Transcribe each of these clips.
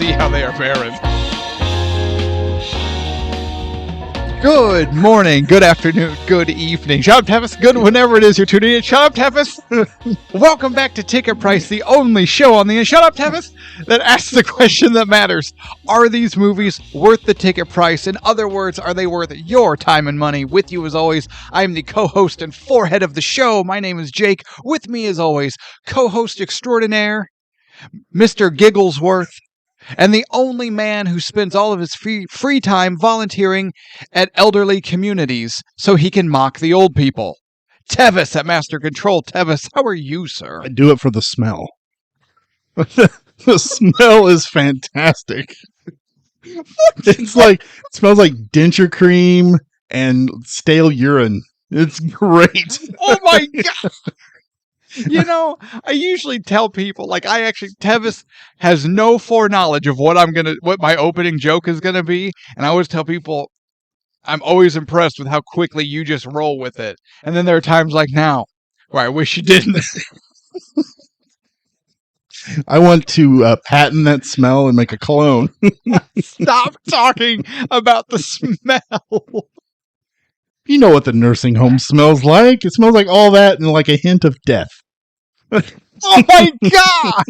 see how they are faring. Good morning, good afternoon, good evening. Shut up, Tevis. Good whenever it is you're tuning in. Shut up, Tevis. Welcome back to Ticket Price, the only show on the Shut up, Tevis, that asks the question that matters. Are these movies worth the ticket price? In other words, are they worth your time and money? With you as always, I am the co-host and forehead of the show. My name is Jake. With me as always, co-host extraordinaire, Mr. Gigglesworth, and the only man who spends all of his free time volunteering at elderly communities so he can mock the old people. Tevis at Master Control. Tevis, how are you, sir? I do it for the smell. The smell is fantastic. It smells like denture cream and stale urine. It's great. Oh my God. You know, I usually tell people, Tevis has no foreknowledge of what my opening joke is gonna be, and I always tell people, I'm always impressed with how quickly you just roll with it. And then there are times like now, where I wish you didn't. I want to patent that smell and make a cologne. Stop talking about the smell. You know what the nursing home smells like. It smells like all that and like a hint of death. Oh my God!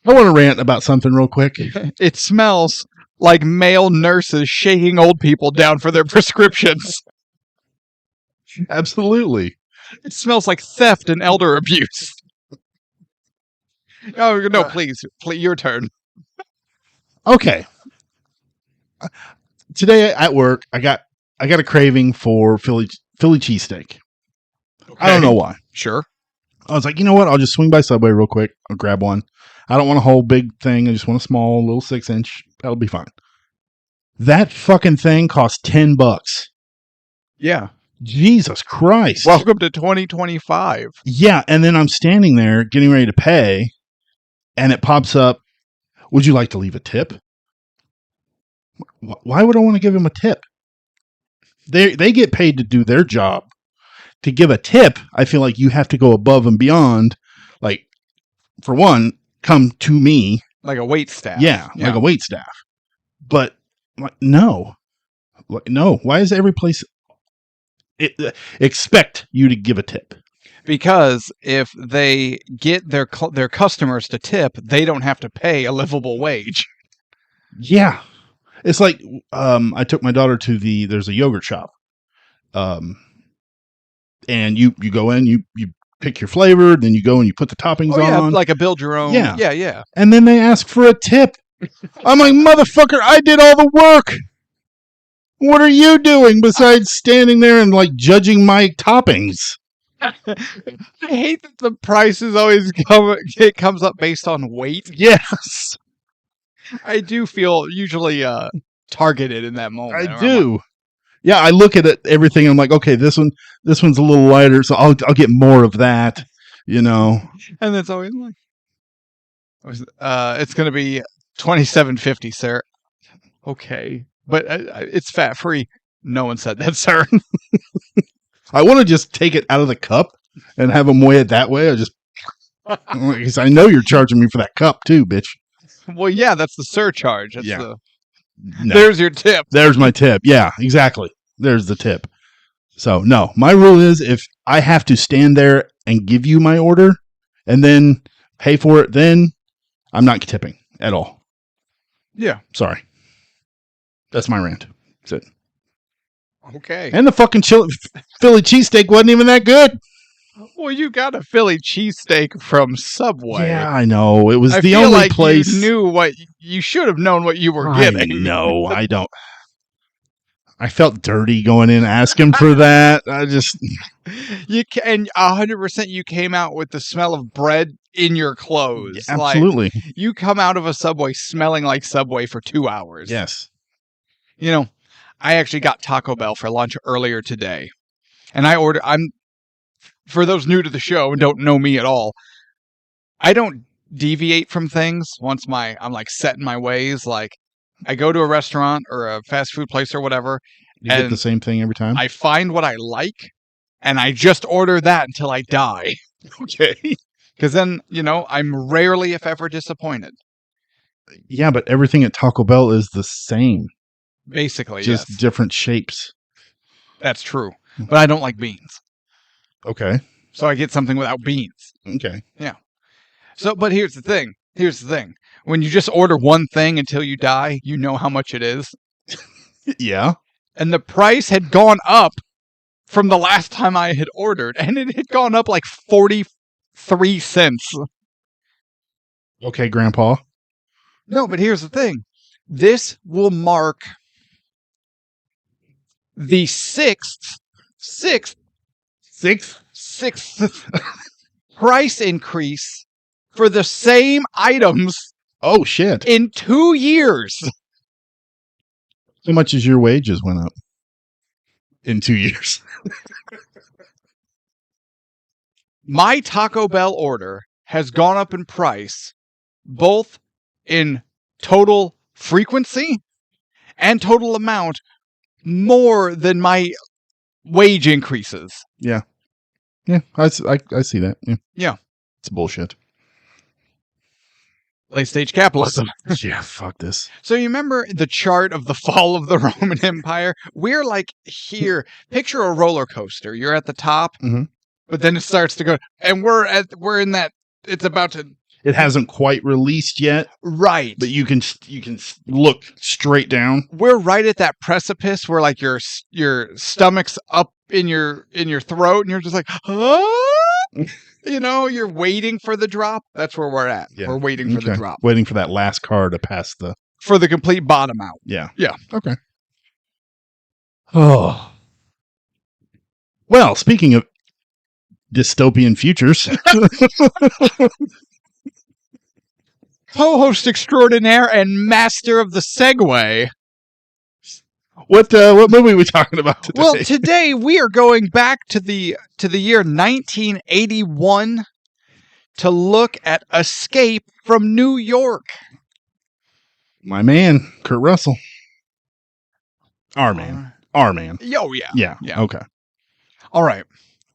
I want to rant about something real quick. It smells like male nurses shaking old people down for their prescriptions. Absolutely. It smells like theft and elder abuse. Oh, no, please, your turn. Okay. Today at work, I got a craving for Philly cheesesteak. Okay. I don't know why. Sure. I was like, you know what? I'll just swing by Subway real quick. I'll grab one. I don't want a whole big thing. I just want a small little 6-inch. That'll be fine. That fucking thing cost $10. Yeah. Jesus Christ. Welcome to 2025. Yeah. And then I'm standing there getting ready to pay, and it pops up, would you like to leave a tip? Why would I want to give him a tip? They get paid to do their job. To give a tip, I feel like you have to go above and beyond. Like, for one, come to me. Like a wait staff. Yeah, like a wait staff. But, no. Why is every place expect you to give a tip? Because if they get their customers to tip, they don't have to pay a livable wage. Yeah. It's like, I took my daughter to there's a yogurt shop. And you go in, you pick your flavor, then you go and you put the toppings on. Like a build your own. Yeah. Yeah. And then they ask for a tip. I'm like, motherfucker, I did all the work. What are you doing besides standing there and like judging my toppings? I hate that the prices always comes up based on weight. Yes. I do feel usually targeted in that moment. I do. Yeah, I look at everything and I'm like, okay, this one's a little lighter, so I'll get more of that, you know. And it's always like, it's going to be $27.50, sir. Okay, but it's fat free. No one said that, sir. I want to just take it out of the cup and have them weigh it that way. Because I know you're charging me for that cup too, bitch. Well, yeah, that's the surcharge. That's No. There's your tip. There's my tip. Yeah, exactly. There's the tip. So, no, my rule is if I have to stand there and give you my order and then pay for it, then I'm not tipping at all. Yeah. Sorry. That's my rant. That's it. Okay. And the fucking Philly cheesesteak wasn't even that good. Well, you got a Philly cheesesteak from Subway. Yeah, I know. It was I the feel only like place. You knew what you should have known what you were getting. No, I don't. I felt dirty going in asking for that. I just and 100% you came out with the smell of bread in your clothes. Yeah, absolutely. Like, you come out of a Subway smelling like Subway for 2 hours. Yes. You know, I actually got Taco Bell for lunch earlier today. And for those new to the show and don't know me at all, I don't deviate from things once I'm like set in my ways. Like, I go to a restaurant or a fast food place or whatever. You get the same thing every time? I find what I like and I just order that until I die. Okay. Because then, I'm rarely, if ever, disappointed. Yeah, but everything at Taco Bell is the same. Basically, just yes. different shapes. That's true. But I don't like beans. Okay. So I get something without beans. Okay. Yeah. So, but here's the thing. When you just order one thing until you die, you know how much it is. Yeah. And the price had gone up from the last time I had ordered, and it had gone up like 43 cents. Okay, Grandpa. No, but here's the thing. This will mark the sixth price increase for the same items. Oh, shit. In 2 years. How much as your wages went up in 2 years? My Taco Bell order has gone up in price, both in total frequency and total amount, more than my wage increases. Yeah. Yeah, I see that. Yeah. It's bullshit. Late stage capitalism. Yeah, fuck this. So you remember the chart of the fall of the Roman Empire? We're like here. Picture a roller coaster. You're at the top, but then it starts to go, and we're in that. It's about to. It hasn't quite released yet, right? But you can look straight down. We're right at that precipice where like your stomach's up in your throat, and you're just like, huh? You're waiting for the drop. That's where we're at. Yeah. We're waiting for the drop. Waiting for that last car to pass for the complete bottom out. Yeah. Yeah. Okay. Oh. Well, speaking of dystopian futures. Co-host extraordinaire and master of the segue. What movie are we talking about today? Well, today we are going back to the year 1981 to look at Escape from New York. My man, Kurt Russell. Our man. Oh, yeah. Yeah. Okay. All right.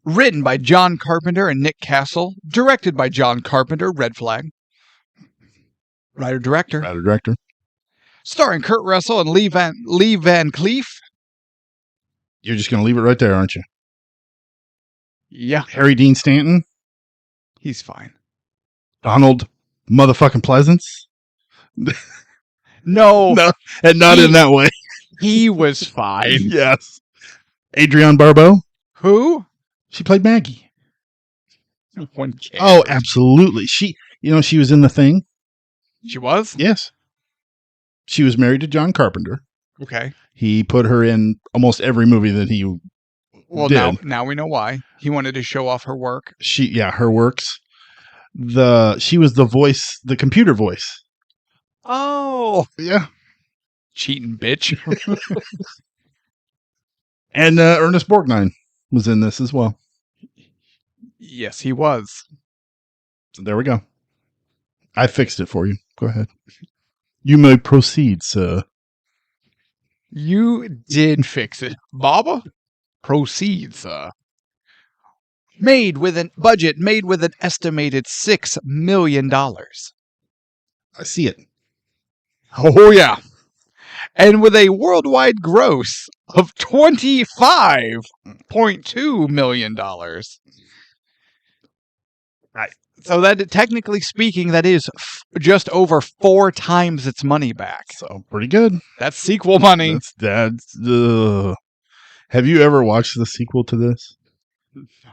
Written by John Carpenter and Nick Castle. Directed by John Carpenter, red flag. Writer-director. Starring Kurt Russell and Lee Van Cleef. You're just going to leave it right there, aren't you? Yeah. Harry Dean Stanton. He's fine. Donald motherfucking Pleasence. No. And not in that way. He was fine. Yes. Adrienne Barbeau. Who? She played Maggie. No one cares. Oh, absolutely. She was in The Thing. She was? Yes. She was married to John Carpenter. Okay. He put her in almost every movie that he did. Now we know why. He wanted to show off her work. Her works. She was the voice, the computer voice. Oh. Yeah. Cheating bitch. And Ernest Borgnine was in this as well. Yes, he was. So there we go. I fixed it for you. Go ahead. You may proceed, sir. You did fix it. Baba? Proceed, sir. Made with an estimated $6 million. I see it. Oh, yeah. And with a worldwide gross of $25.2 million. Right. So that, technically speaking, that is just over 4 times its money back. So pretty good. That's sequel money. That's Have you ever watched the sequel to this?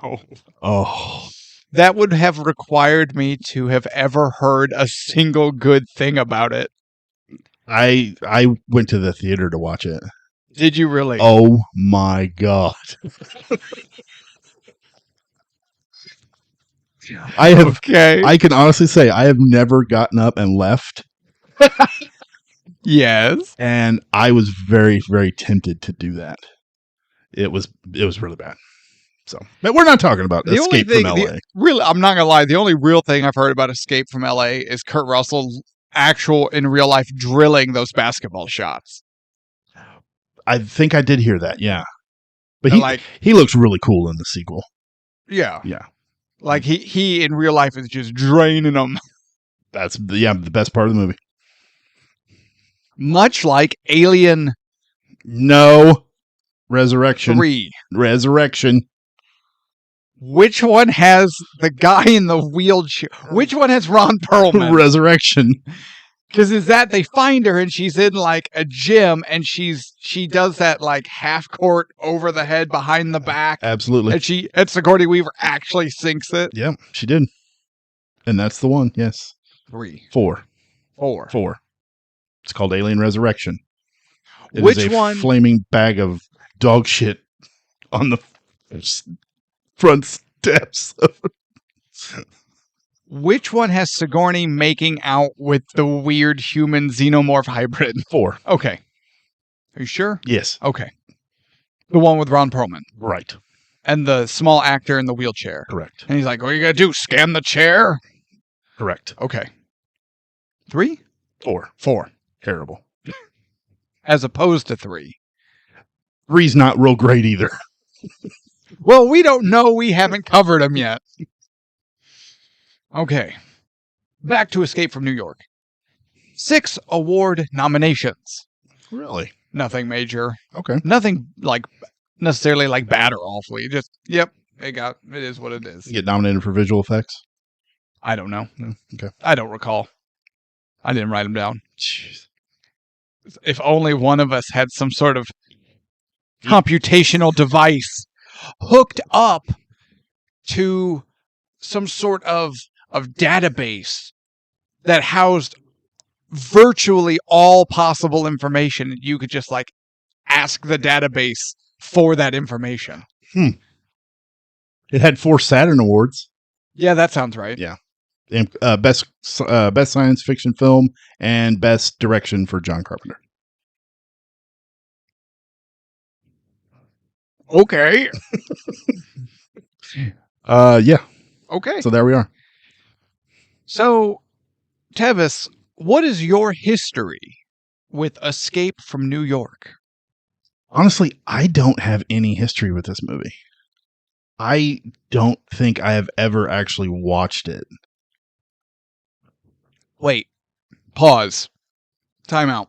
No. Oh. That would have required me to have ever heard a single good thing about it. I went to the theater to watch it. Did you really? Oh my God. I can honestly say I have never gotten up and left. Yes. And I was very, very tempted to do that. It was really bad. So, but we're not talking about Escape from LA. I'm not gonna lie. The only real thing I've heard about Escape from LA is Kurt Russell's actual in real life drilling those basketball shots. I think I did hear that. Yeah, but he looks really cool in the sequel. Yeah. Yeah. Like he in real life is just draining them. That's the best part of the movie. Much like Alien No. Resurrection. 3. Resurrection. Which one has the guy in the wheelchair? Which one has Ron Perlman? Resurrection. Because is that they find her and she's in like a gym and she does that like half court over the head behind the back. Absolutely. And Sigourney Weaver actually sinks it. Yeah, she did. And that's the one. Yes. 3. 4. 4. It's called Alien Resurrection. It Which is a one? flaming bag of dog shit on the front steps. Which one has Sigourney making out with the weird human xenomorph hybrid? 4. Okay. Are you sure? Yes. Okay. The one with Ron Perlman. Right. And the small actor in the wheelchair. Correct. And he's like, what are you going to do? Scan the chair? Correct. Okay. 3? 4. 4. Terrible. As opposed to 3. 3's not real great either. Well, we don't know. We haven't covered them yet. Okay. Back to Escape from New York. 6 award nominations. Really? Nothing major. Okay. Nothing like necessarily like bad or awfully. Just, yep, it is what it is. You get nominated for visual effects? I don't know. No. Okay. I don't recall. I didn't write them down. Jeez. If only one of us had some sort of computational device hooked up to some sort of database that housed virtually all possible information. You could just like ask the database for that information. It had 4 Saturn Awards. Yeah, that sounds right. Yeah. And, best science fiction film and best direction for John Carpenter. Okay. Yeah. Okay. So there we are. So, Tevis, what is your history with Escape from New York? Honestly, I don't have any history with this movie. I don't think I have ever actually watched it. Wait. Pause. Time out.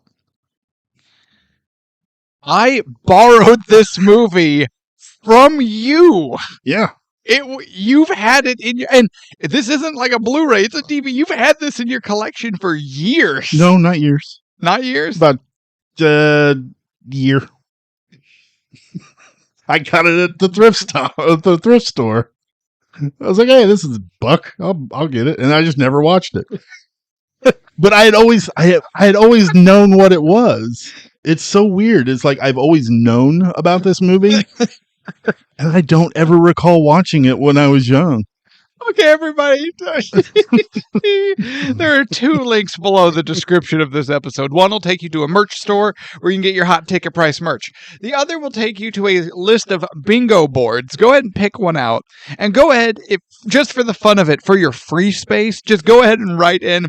I borrowed this movie from you. Yeah. You've had it in your, and this isn't like a Blu-ray, it's a DVD. You've had this in your collection for years. No, not years. Not years? About year. I got it at the thrift store. I was like, "Hey, this is $1. I'll get it," and I just never watched it. But I had always known what it was. It's so weird. It's like I've always known about this movie, and I don't ever recall watching it when I was young. Okay, everybody. There are 2 links below the description of this episode. One will take you to a merch store where you can get your hot ticket price merch. The other will take you to a list of bingo boards. Go ahead and pick one out. And go ahead, if just for the fun of it, for your free space, just go ahead and write in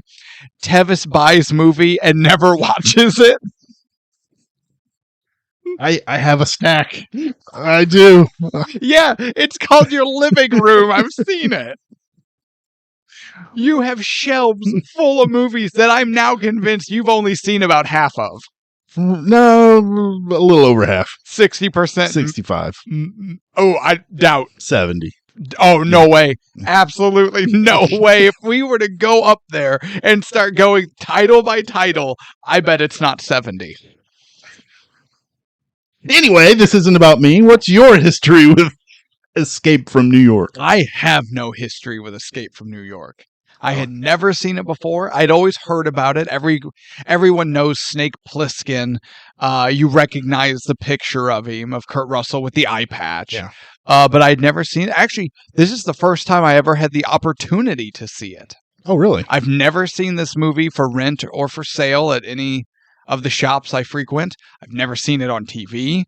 Tevis buys movie and never watches it. I have a stack. I do. Yeah, it's called your living room. I've seen it. You have shelves full of movies that I'm now convinced you've only seen about half of. No, a little over half. 60%. 65. Oh, I doubt. 70. Oh, no way. Absolutely no way. If we were to go up there and start going title by title, I bet it's not 70. Anyway, this isn't about me. What's your history with Escape from New York? I have no history with Escape from New York. I had never seen it before. I'd always heard about it. Everyone knows Snake Plissken. You recognize the picture of him, of Kurt Russell with the eye patch. Yeah. But I'd never seen it. Actually, this is the first time I ever had the opportunity to see it. Oh, really? I've never seen this movie for rent or for sale at any of the shops I frequent. I've never seen it on TV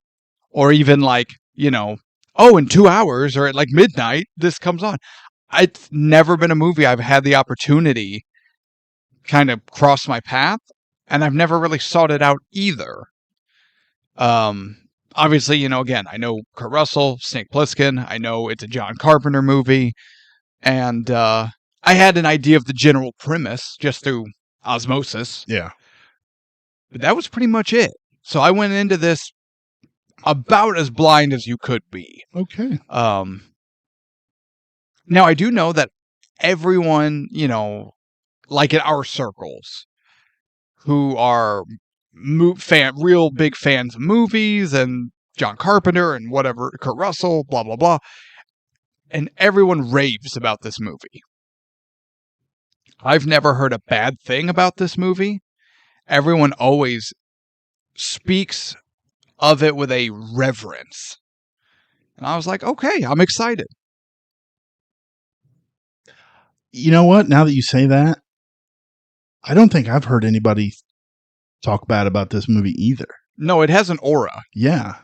or even like, in 2 hours or at like midnight, this comes on. It's never been a movie I've had the opportunity kind of cross my path, and I've never really sought it out either. Obviously, again, I know Kurt Russell, Snake Plissken. I know it's a John Carpenter movie, And I had an idea of the general premise just through osmosis. Yeah. But that was pretty much it. So I went into this about as blind as you could be. Okay. Now, I do know that everyone, like in our circles, who are real big fans of movies and John Carpenter and whatever, Kurt Russell, blah, blah, blah, and everyone raves about this movie. I've never heard a bad thing about this movie. Everyone always speaks of it with a reverence. And I was like, okay, I'm excited. You know what? Now that you say that, I don't think I've heard anybody talk bad about this movie either. No, it has an aura. Yeah.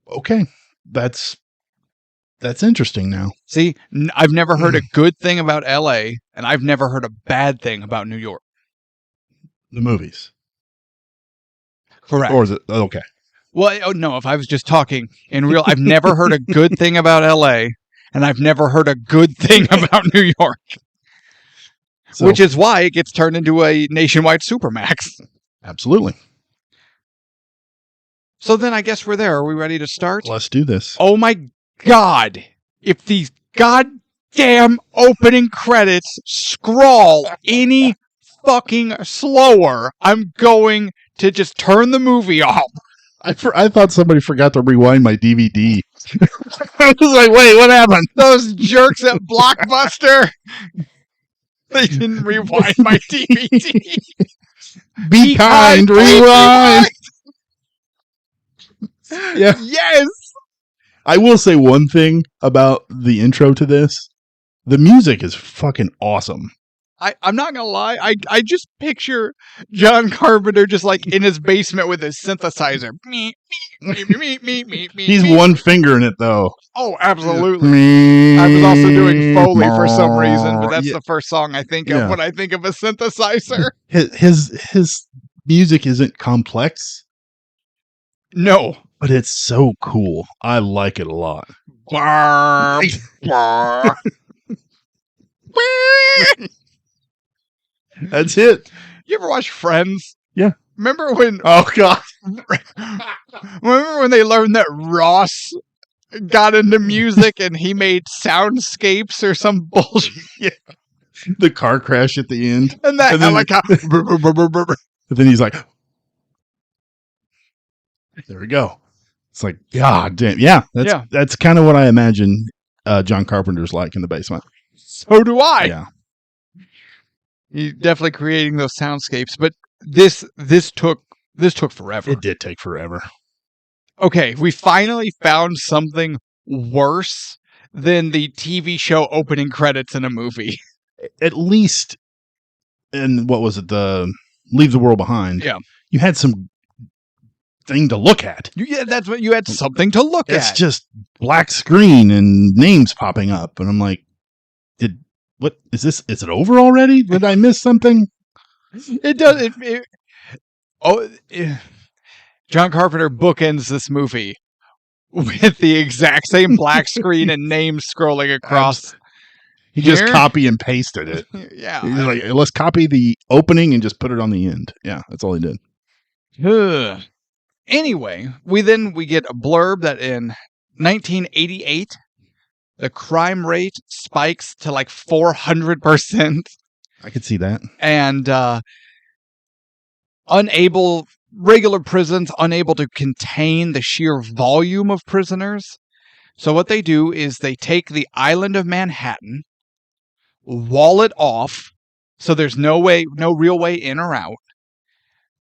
Okay. That's interesting now. See, I've never heard a good thing about LA, and I've never heard a bad thing about New York. The movies. Correct. Or is it? Okay. Well, no, if I was just talking in real, I've never heard a good thing about LA, and I've never heard a good thing about New York. So, which is why it gets turned into a nationwide Supermax. Absolutely. So then I guess we're there. Are we ready to start? Let's do this. Oh my God. If these goddamn opening credits scroll any fucking slower, I'm going to just turn the movie off. I thought somebody forgot to rewind my DVD. I was like, wait, what happened? Those jerks at Blockbuster. They didn't rewind my DVD. Be kind, rewind. Yeah. Yes. I will say one thing about the intro to this. The music is fucking awesome. I'm not going to lie. I just picture John Carpenter just like in his basement with his synthesizer. He's one finger in it, though. Oh, absolutely. I was also doing Foley for some reason, but that's the first song I think of when I think of a synthesizer. His music isn't complex. No. But it's so cool. I like it a lot. That's it. You ever watch Friends? Yeah. Remember when... Oh, God. Remember when they learned that Ross got into music and he made soundscapes or some bullshit? Yeah. The car crash at the end. And that helicopter... But then he's like... There we go. It's like, God damn. Yeah, that's kind of what I imagine John Carpenter's like in the basement. So do I. Yeah. He's definitely creating those soundscapes, but this took forever. It did take forever. Okay, we finally found something worse than the TV show opening credits in a movie. At least in what was it, the Leave the World Behind? Yeah. You had some thing to look at. Yeah, that's what you had, something to look at. It's just black screen and names popping up, and I'm like, what is this? Is it over already? Did I miss something? It does. John Carpenter bookends this movie with the exact same black screen and names scrolling across. He just copy and pasted it. Yeah. He's like, let's copy the opening and just put it on the end. Yeah, that's all he did. Anyway, we get a blurb that in 1988, the crime rate spikes to like 400%. I could see that. And regular prisons unable to contain the sheer volume of prisoners. So what they do is they take the island of Manhattan, wall it off, so there's no real way in or out.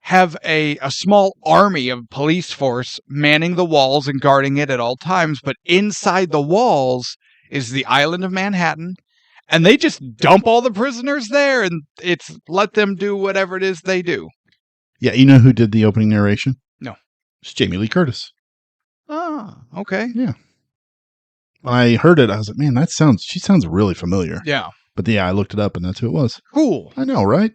Have a small army of police force manning the walls and guarding it at all times, but inside the walls is the island of Manhattan, and they just dump all the prisoners there, and it's let them do whatever it is they do. Yeah, you know who did the opening narration? No. It's Jamie Lee Curtis. Ah, okay. Yeah. When I heard it, I was like, man, she sounds really familiar. Yeah. But yeah, I looked it up, and that's who it was. Cool. I know, right?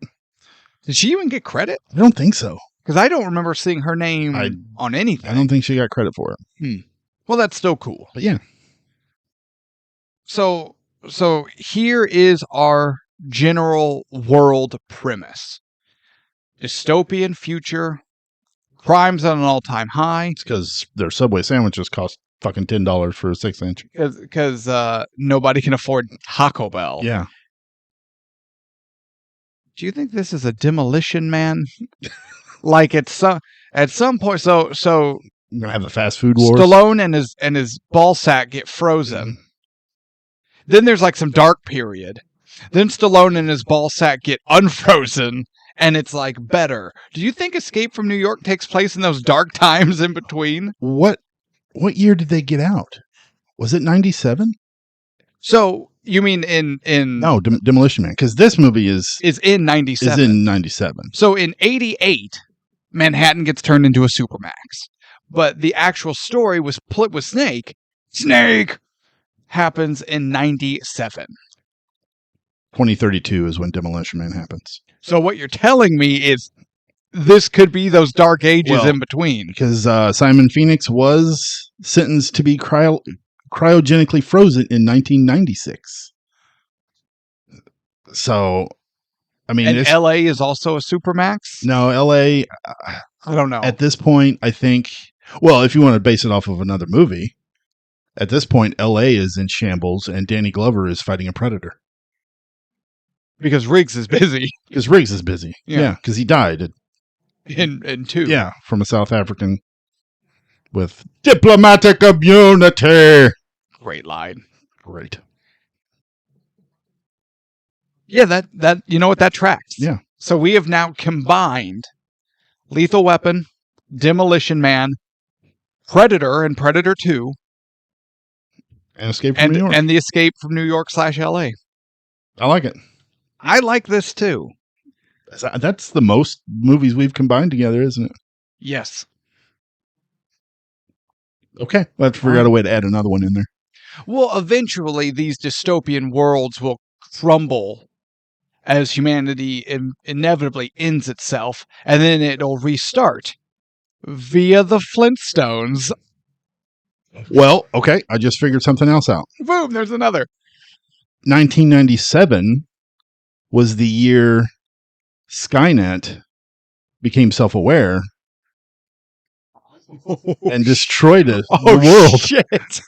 Did she even get credit? I don't think so. Because I don't remember seeing her name on anything. I don't think she got credit for it. Well, that's still cool. But yeah. So here is our general world premise. Dystopian future, crime's at an all-time high. It's because their Subway sandwiches cost fucking $10 for a 6-inch. Because nobody can afford Taco Bell. Yeah. Do you think this is a Demolition Man? Like at some point, so We're gonna have the fast food wars. Stallone and his ball sack get frozen. Then there's like some dark period. Then Stallone and his ball sack get unfrozen, and it's like better. Do you think Escape from New York takes place in those dark times in between? What year did they get out? Was it 97? So you mean in No, Demolition Man, because this movie is in 97. Is in 97. So in 88, Manhattan gets turned into a supermax. But the actual story was split with Snake happens in 97. 2032 is when Demolition Man happens. So what you're telling me is this could be those dark ages in between. Because Simon Phoenix was sentenced to be cryogenically frozen in 1996. So, I mean... And L.A. is also a supermax? No, L.A. I don't know. At this point, I think... Well, if you want to base it off of another movie, at this point, L.A. is in shambles and Danny Glover is fighting a predator. Because Riggs is busy. Because Riggs is busy. Yeah, because he died. In 2. Yeah, from a South African with diplomatic immunity. Great line. Great. Yeah, that you know what, that tracks. Yeah. So we have now combined Lethal Weapon, Demolition Man, Predator and Predator 2. And Escape from New York. And the Escape from New York /LA. I like it. I like this too. That's the most movies we've combined together, isn't it? Yes. Okay. We'll have to figure out a way to add another one in there. Well, eventually these dystopian worlds will crumble as humanity inevitably ends itself, and then it'll restart via the Flintstones. Well, okay. I just figured something else out. Boom, there's another. 1997 was the year Skynet became self-aware and destroyed the world. Shit.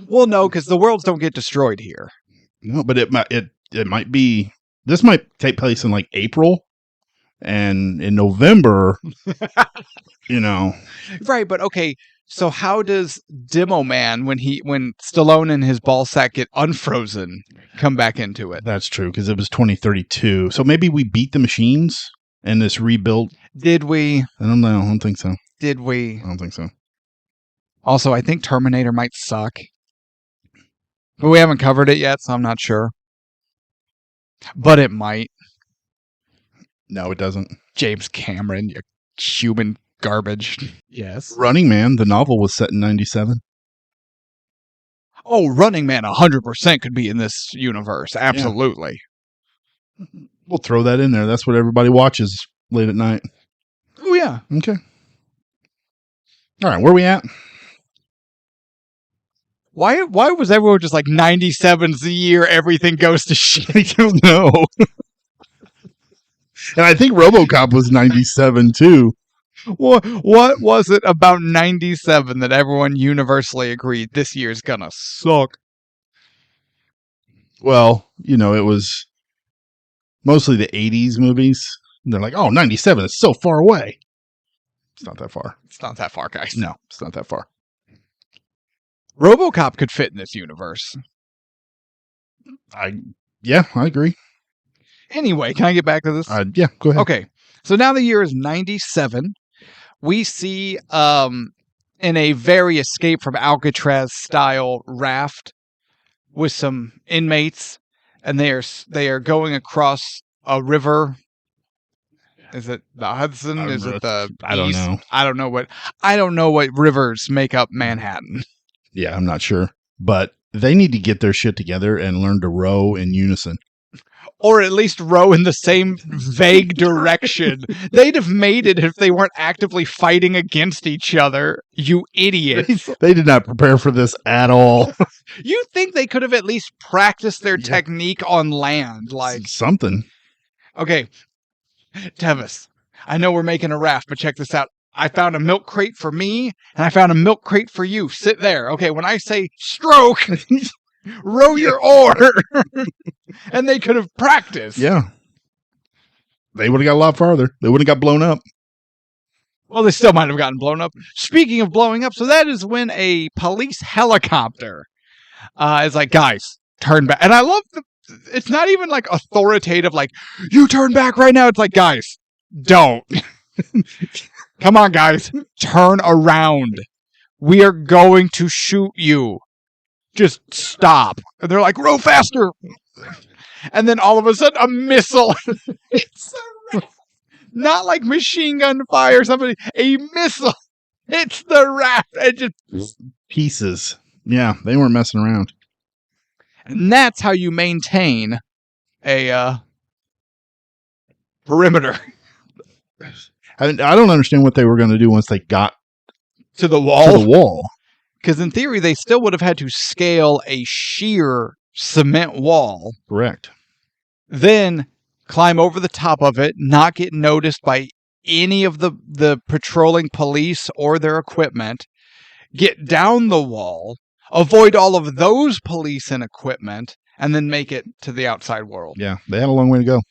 Well, no, because the worlds don't get destroyed here. No, but it might be. This might take place in like April, and in November, Right, but okay. So how does Demo Man, when Stallone and his ball sack get unfrozen, come back into it? That's true, because it was 2032. So maybe we beat the machines and this rebuilt. Did we? I don't know. I don't think so. Did we? I don't think so. Also, I think Terminator might suck. But we haven't covered it yet, so I'm not sure. But it might. No, it doesn't. James Cameron, you human garbage. Yes. Running Man, the novel, was set in 97. Oh, Running Man 100% could be in this universe. Absolutely. Yeah. We'll throw that in there. That's what everybody watches late at night. Oh, yeah. Okay. All right, where are we at? Why was everyone just like 97's the year everything goes to shit? I don't know. And I think RoboCop was 97 too. What was it about 97 that everyone universally agreed this year's gonna suck? Well, it was mostly the 80s movies. And they're like, oh, 97, it's so far away. It's not that far. It's not that far, guys. No, it's not that far. RoboCop could fit in this universe. I agree. Anyway, can I get back to this? Yeah, go ahead. Okay, so now the year is 97. We see in a very Escape from Alcatraz style raft with some inmates, and they are going across a river. Is it the Hudson? Is it the I don't know. I don't know what rivers make up Manhattan. Yeah, I'm not sure. But they need to get their shit together and learn to row in unison. or at least row in the same vague direction. They'd have made it if they weren't actively fighting against each other, you idiots. They did not prepare for this at all. You think they could have at least practiced their technique on land, like something. Okay, Tevis, I know we're making a raft, but check this out. I found a milk crate for me, and I found a milk crate for you. Sit there. Okay, when I say stroke, row your oar. And they could have practiced. Yeah. They would have got a lot farther. They wouldn't have got blown up. Well, they still might have gotten blown up. Speaking of blowing up, so that is when a police helicopter is like, guys, turn back. And I love it's not even like authoritative, like, you turn back right now. It's like, guys, don't. Come on, guys, turn around. We are going to shoot you. Just stop. And they're like, row faster. And then all of a sudden, a missile. It's not like machine gun fire or something. A missile. It's the raft. It just pieces. Yeah, they weren't messing around. And that's how you maintain a perimeter. I don't understand what they were going to do once they got to the wall. Because in theory, they still would have had to scale a sheer cement wall. Correct. Then climb over the top of it, not get noticed by any of the patrolling police or their equipment, get down the wall, avoid all of those police and equipment, and then make it to the outside world. Yeah, they had a long way to go.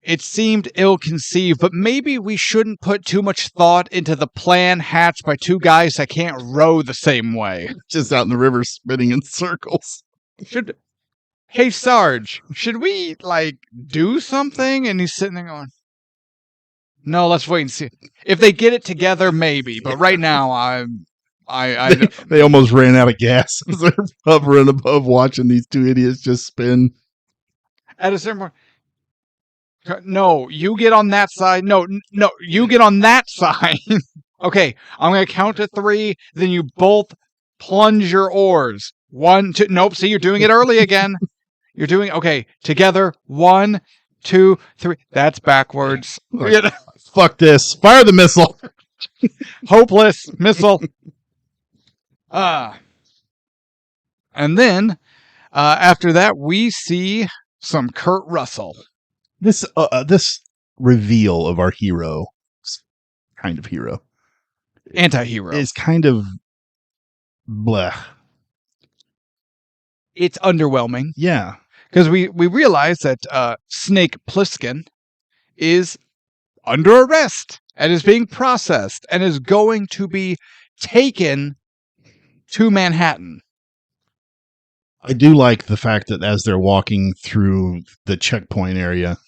It seemed ill-conceived, but maybe we shouldn't put too much thought into the plan hatched by two guys that can't row the same way. Just out in the river spinning in circles. Hey, Sarge, should we, do something? And he's sitting there going, no, let's wait and see. If they get it together, maybe. But right now, they almost ran out of gas as they're hovering above watching these two idiots just spin. At a certain point, no, you get on that side. No, you get on that side. Okay, I'm going to count to 3. Then you both plunge your oars. 1, 2. Nope, see, you're doing it early again. You're doing, okay, together. 1, 2, 3. That's backwards. Fuck this. Fire the missile. Hopeless missile. And then, after that, we see some Kurt Russell. This reveal of our hero, kind of hero, anti-hero, is kind of bleh. It's underwhelming. Yeah. Because we realize that Snake Plissken is under arrest and is being processed and is going to be taken to Manhattan. I do like the fact that as they're walking through the checkpoint area,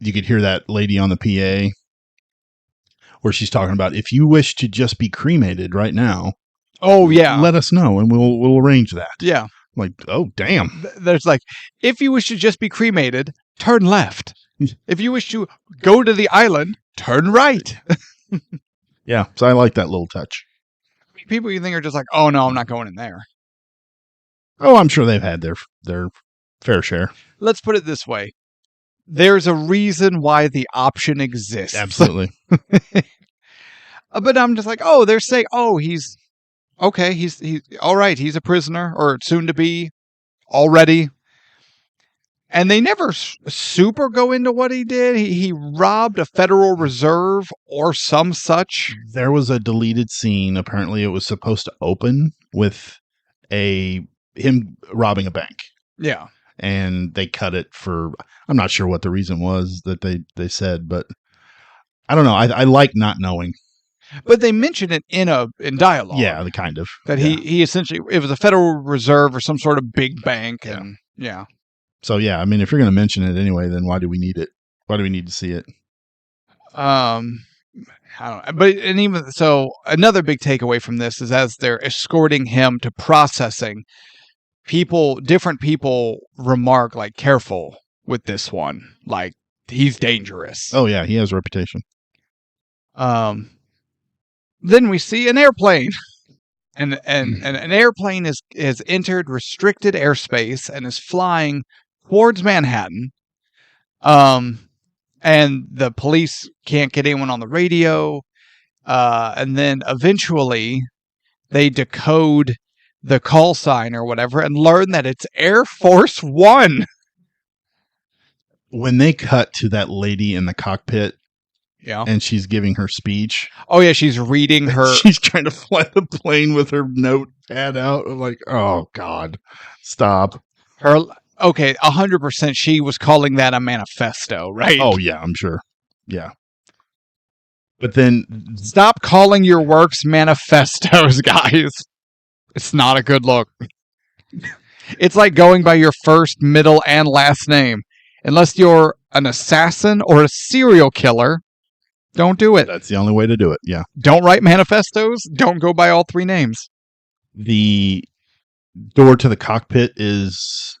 you could hear that lady on the PA where she's talking about, if you wish to just be cremated right now. Oh, yeah. Let us know and we'll arrange that. Yeah. Like, oh, damn. There's if you wish to just be cremated, turn left. If you wish to go to the island, turn right. Yeah. So I like that little touch. People you think are just like, oh, no, I'm not going in there. Oh, I'm sure they've had their fair share. Let's put it this way. There's a reason why the option exists. Absolutely. But I'm just like, oh, they're saying, oh, he's okay. He's all right. He's a prisoner or soon to be already. And they never super go into what he did. He robbed a Federal Reserve or some such. There was a deleted scene. Apparently it was supposed to open with him robbing a bank. Yeah. And they cut it for, I'm not sure what the reason was that they said, but I don't know. I like not knowing. But they mention it in dialogue. Yeah, the kind of. That he essentially, it was a Federal Reserve or some sort of big bank. And yeah. So yeah, I mean, if you're going to mention it anyway, then why do we need it? Why do we need to see it? I don't know. But, and even so, another big takeaway from this is as they're escorting him to processing, different people remark, careful with this one. He's dangerous. Oh, yeah. He has a reputation. Then we see an airplane. And an airplane has entered restricted airspace and is flying towards Manhattan. And the police can't get anyone on the radio. And then eventually they decode the call sign or whatever and learn that it's Air Force One. When they cut to that lady in the cockpit, Yeah. and she's giving her speech. Oh yeah, she's reading her. She's trying to fly the plane with her notepad out. I'm like, oh God, stop. Her. Okay, 100%. She was calling that a manifesto, right? Oh yeah, I'm sure. Yeah. But then Stop calling your works manifestos, guys. It's not a good look. It's like going by your first, middle, and last name. Unless you're an assassin or a serial killer, don't do it. that's the only way to do it. Yeah. Don't write manifestos. Don't go by all three names. The door to the cockpit is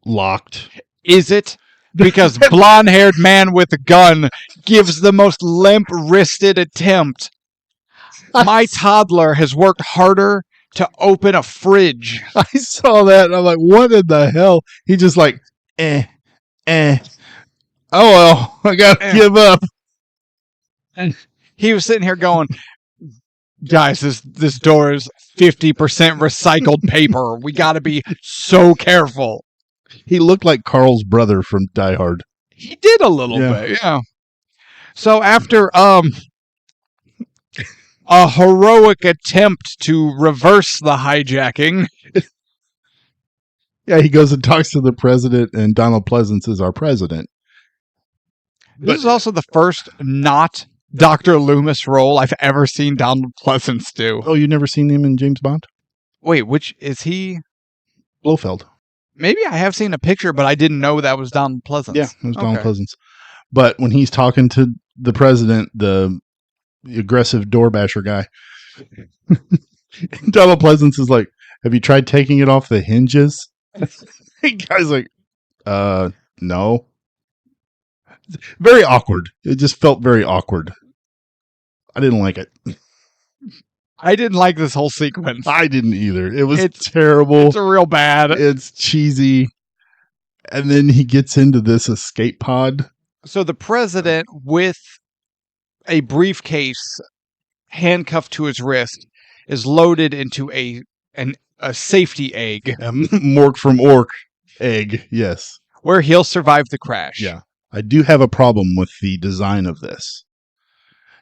locked. Is it? Because blonde-haired man with a gun gives the most limp-wristed attempt. My toddler has worked harder to open a fridge. I saw that and I'm like, what in the hell? He just like, oh well, I gotta give up. And he was sitting here going, guys, this door is 50% recycled paper. We gotta be so careful. He looked like Carl's brother from Die Hard. He did a little bit, yeah. So after a heroic attempt to reverse the hijacking. Yeah, he goes and talks to the president, and Donald Pleasence is our president. This is also the first not Dr. Loomis role I've ever seen Donald Pleasence do. Oh, you never seen him in James Bond? Wait, which is he? Blofeld. Maybe I have seen a picture, but I didn't know that was Donald Pleasence. Yeah, it was Donald Pleasence. But when he's talking to the president, the aggressive door basher guy, Donald Pleasence is like, have you tried taking it off the hinges? The guy's like, no. Very awkward. It just felt very awkward. I didn't like it. I didn't like this whole sequence. I didn't either. It was terrible. It's real bad. It's cheesy. And then he gets into this escape pod. So the president, with a briefcase handcuffed to his wrist, is loaded into a safety egg. Mork from Ork egg, yes. Where he'll survive the crash. Yeah. I do have a problem with the design of this.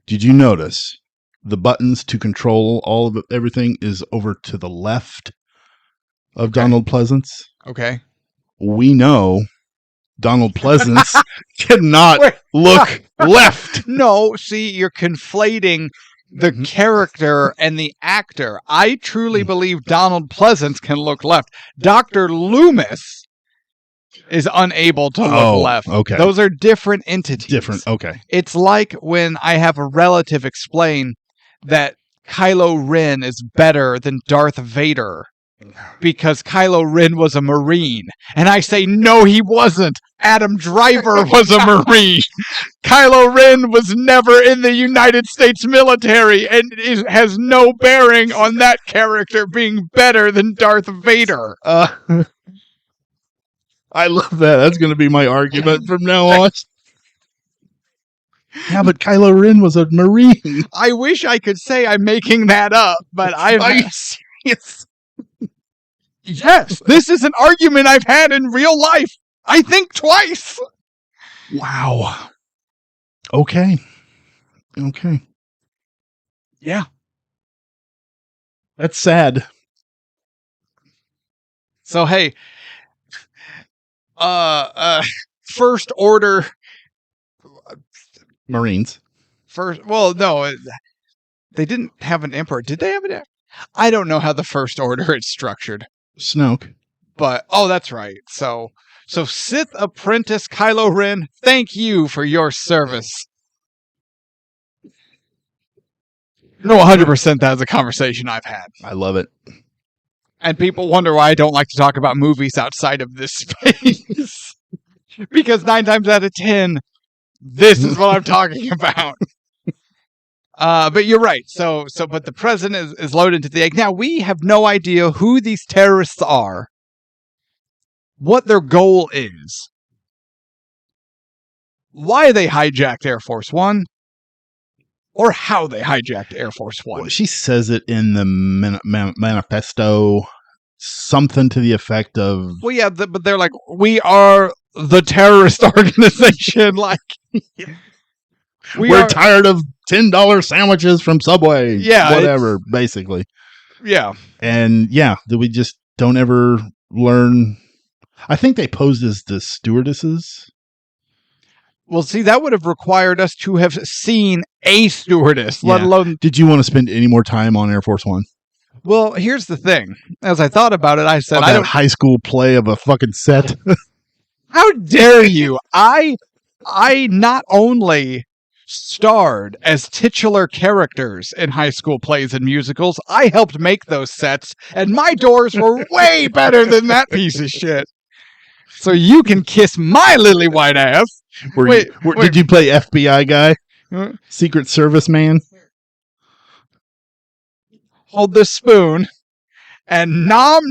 Did you notice the buttons to control all of everything is over to the left of Donald Pleasence? Okay. We know Donald Pleasence cannot look left. No, see, you're conflating the character and the actor. I truly believe Donald Pleasence can look left. Dr. Loomis is unable to look left. Okay. Those are different entities. Different, okay. It's like when I have a relative explain that Kylo Ren is better than Darth Vader because Kylo Ren was a Marine. And I say, no, he wasn't. Adam Driver was a Marine. Kylo Ren was never in the United States military and has no bearing on that character being better than Darth Vader. I love that. That's going to be my argument from now on. Yeah, but Kylo Ren was a Marine. I wish I could say I'm making that up, but Are you serious? Yes, this is an argument I've had in real life. I think twice. Wow. Okay. Yeah. That's sad. So, hey, first order Marines. Well, no, they didn't have an emperor. Did they have an emperor? I don't know how the first order is structured. Snoke. But, that's right. So Sith apprentice Kylo Ren, thank you for your service. No, 100% that's a conversation I've had. I love it. And people wonder why I don't like to talk about movies outside of this space. Because 9 times out of 10, this is what I'm talking about. But you're right. But the president is loaded into the egg. Now, we have no idea who these terrorists are, what their goal is. why they hijacked Air Force One or how they hijacked Air Force One. Well, she says it in the manifesto, something to the effect of... Well, yeah, but they're like, we are the terrorist organization. Like, we're tired of $10 sandwiches from Subway. Yeah. Whatever, basically. Yeah. And yeah, that we just don't ever learn. I think they posed as the stewardesses. Well, see, that would have required us to have seen a stewardess, let alone... Did you want to spend any more time on Air Force One? Well, here's the thing. As I thought about it, I said, I don't... high school play of a fucking set. How dare you? I not only starred as titular characters in high school plays and musicals, I helped make those sets, and my doors were way better than that piece of shit. So you can kiss my lily white ass. Wait. Did you play FBI guy? Secret Service man? Hold this spoon and nom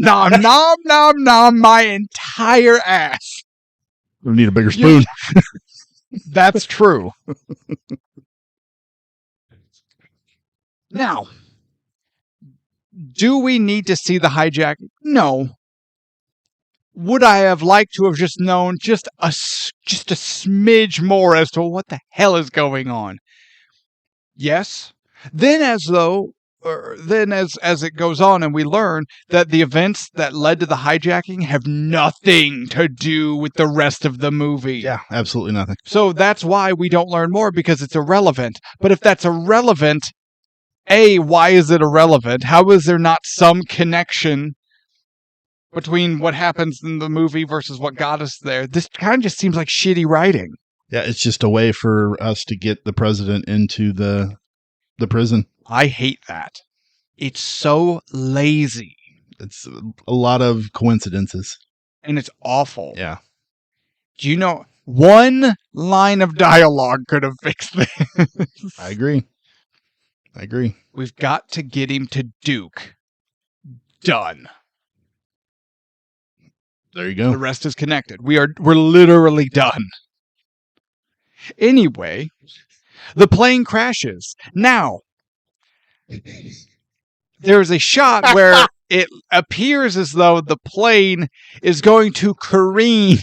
my entire ass. We need a bigger spoon. That's true. Now, do we need to see the hijacking? No. Would I have liked to have just known just a smidge more as to what the hell is going on? Yes. Then as it goes on and we learn that the events that led to the hijacking have nothing to do with the rest of the movie. Yeah, absolutely nothing. So that's why we don't learn more, because it's irrelevant. But if that's irrelevant, why is it irrelevant? How is there not some connection between what happens in the movie versus what got us there? This kind of just seems like shitty writing. Yeah, it's just a way for us to get the president into the prison. I hate that. It's so lazy. It's a lot of coincidences. And it's awful. Yeah. Do you know, one line of dialogue could have fixed this. I agree. We've got to get him to Duke. Done. There you go. The rest is connected. We're literally done. Anyway, the plane crashes. Now, there's a shot where it appears as though the plane is going to careen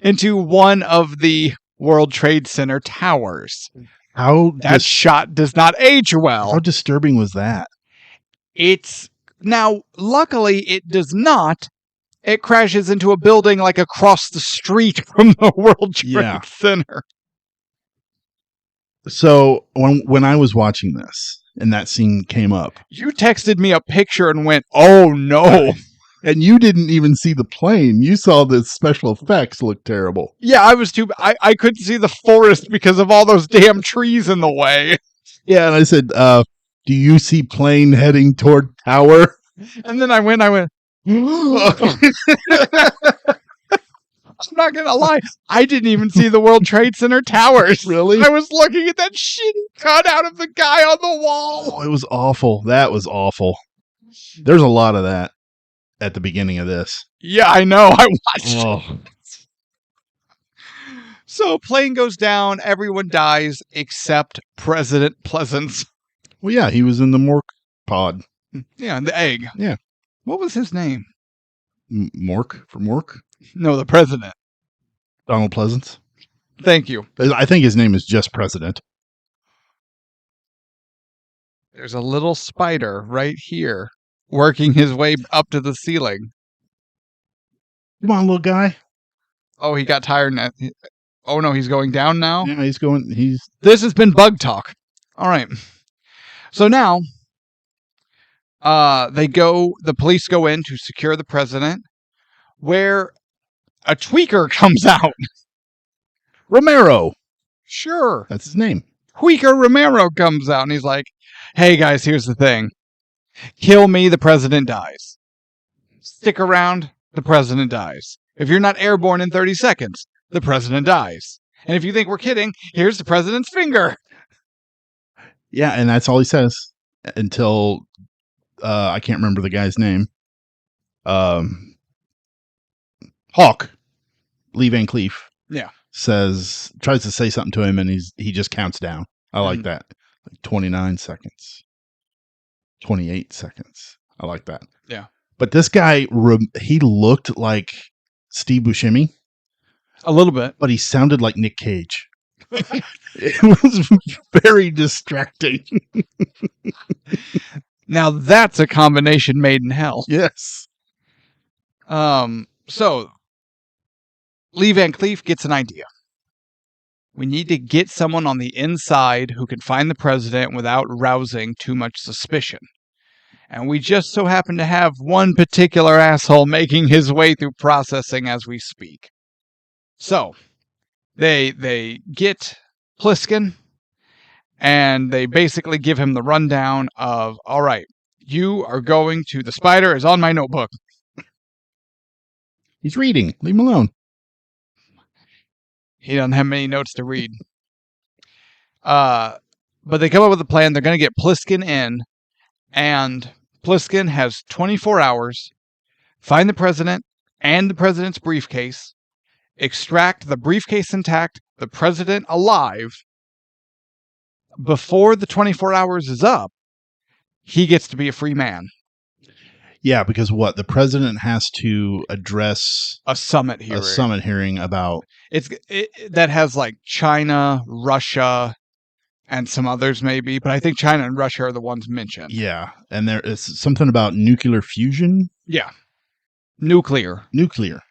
into one of the World Trade Center towers. That shot does not age well. How disturbing was that? Now, luckily, it does not. It crashes into a building like across the street from the World Trade Center. So when I was watching this and that scene came up, you texted me a picture and went, "Oh no!" And you didn't even see the plane. You saw the special effects look terrible. Yeah, I couldn't see the forest because of all those damn trees in the way. Yeah, and I said, "Do you see plane heading toward tower?" And then I went. I'm not gonna lie, I didn't even see the World Trade Center towers. Really? I was looking at that shitty cutout of the guy on the wall. Oh, it was awful. That was awful. There's a lot of that at the beginning of this. Yeah, I know. I watched it. So, plane goes down, everyone dies except President Pleasence. Well, yeah, he was in the Mork pod. Yeah, and the egg. Yeah. What was his name? Mork? For Mork? No, the president. Donald Pleasence. Thank you. I think his name is just President. There's a little spider right here working his way up to the ceiling. Come on, little guy. Oh, he got tired. Oh, no, he's going down now? Yeah, This has been Bug Talk. All right. So now, the police go in to secure the president, where a tweaker comes out. Romero. Sure. That's his name. Tweaker Romero comes out, and he's like, "Hey, guys, here's the thing. Kill me, the president dies. Stick around, the president dies. If you're not airborne in 30 seconds, the president dies. And if you think we're kidding, here's the president's finger." Yeah, and that's all he says until I can't remember the guy's name. Hawk. Lee Van Cleef. Yeah. tries to say something to him, and he just counts down. I like that. Like 29 seconds, 28 seconds. I like that. Yeah. But this guy, he looked like Steve Buscemi. A little bit. But he sounded like Nick Cage. It was very distracting. Now that's a combination made in hell. Yes. So Lee Van Cleef gets an idea. We need to get someone on the inside who can find the president without rousing too much suspicion. And we just so happen to have one particular asshole making his way through processing as we speak. So they get Plissken, and they basically give him the rundown of, all right, you are going to, the spider is on my notebook. He's reading. Leave him alone. He doesn't have many notes to read. But they come up with a plan. They're going to get Plissken in, and Plissken has 24 hours, find the president and the president's briefcase, extract the briefcase intact, the president alive. Before the 24 hours is up, he gets to be a free man. Yeah, because what? The president has to address a summit hearing about... that has like China, Russia, and some others maybe, but I think China and Russia are the ones mentioned. Yeah, and there is something about nuclear fusion? Yeah. Nuclear. Nuclear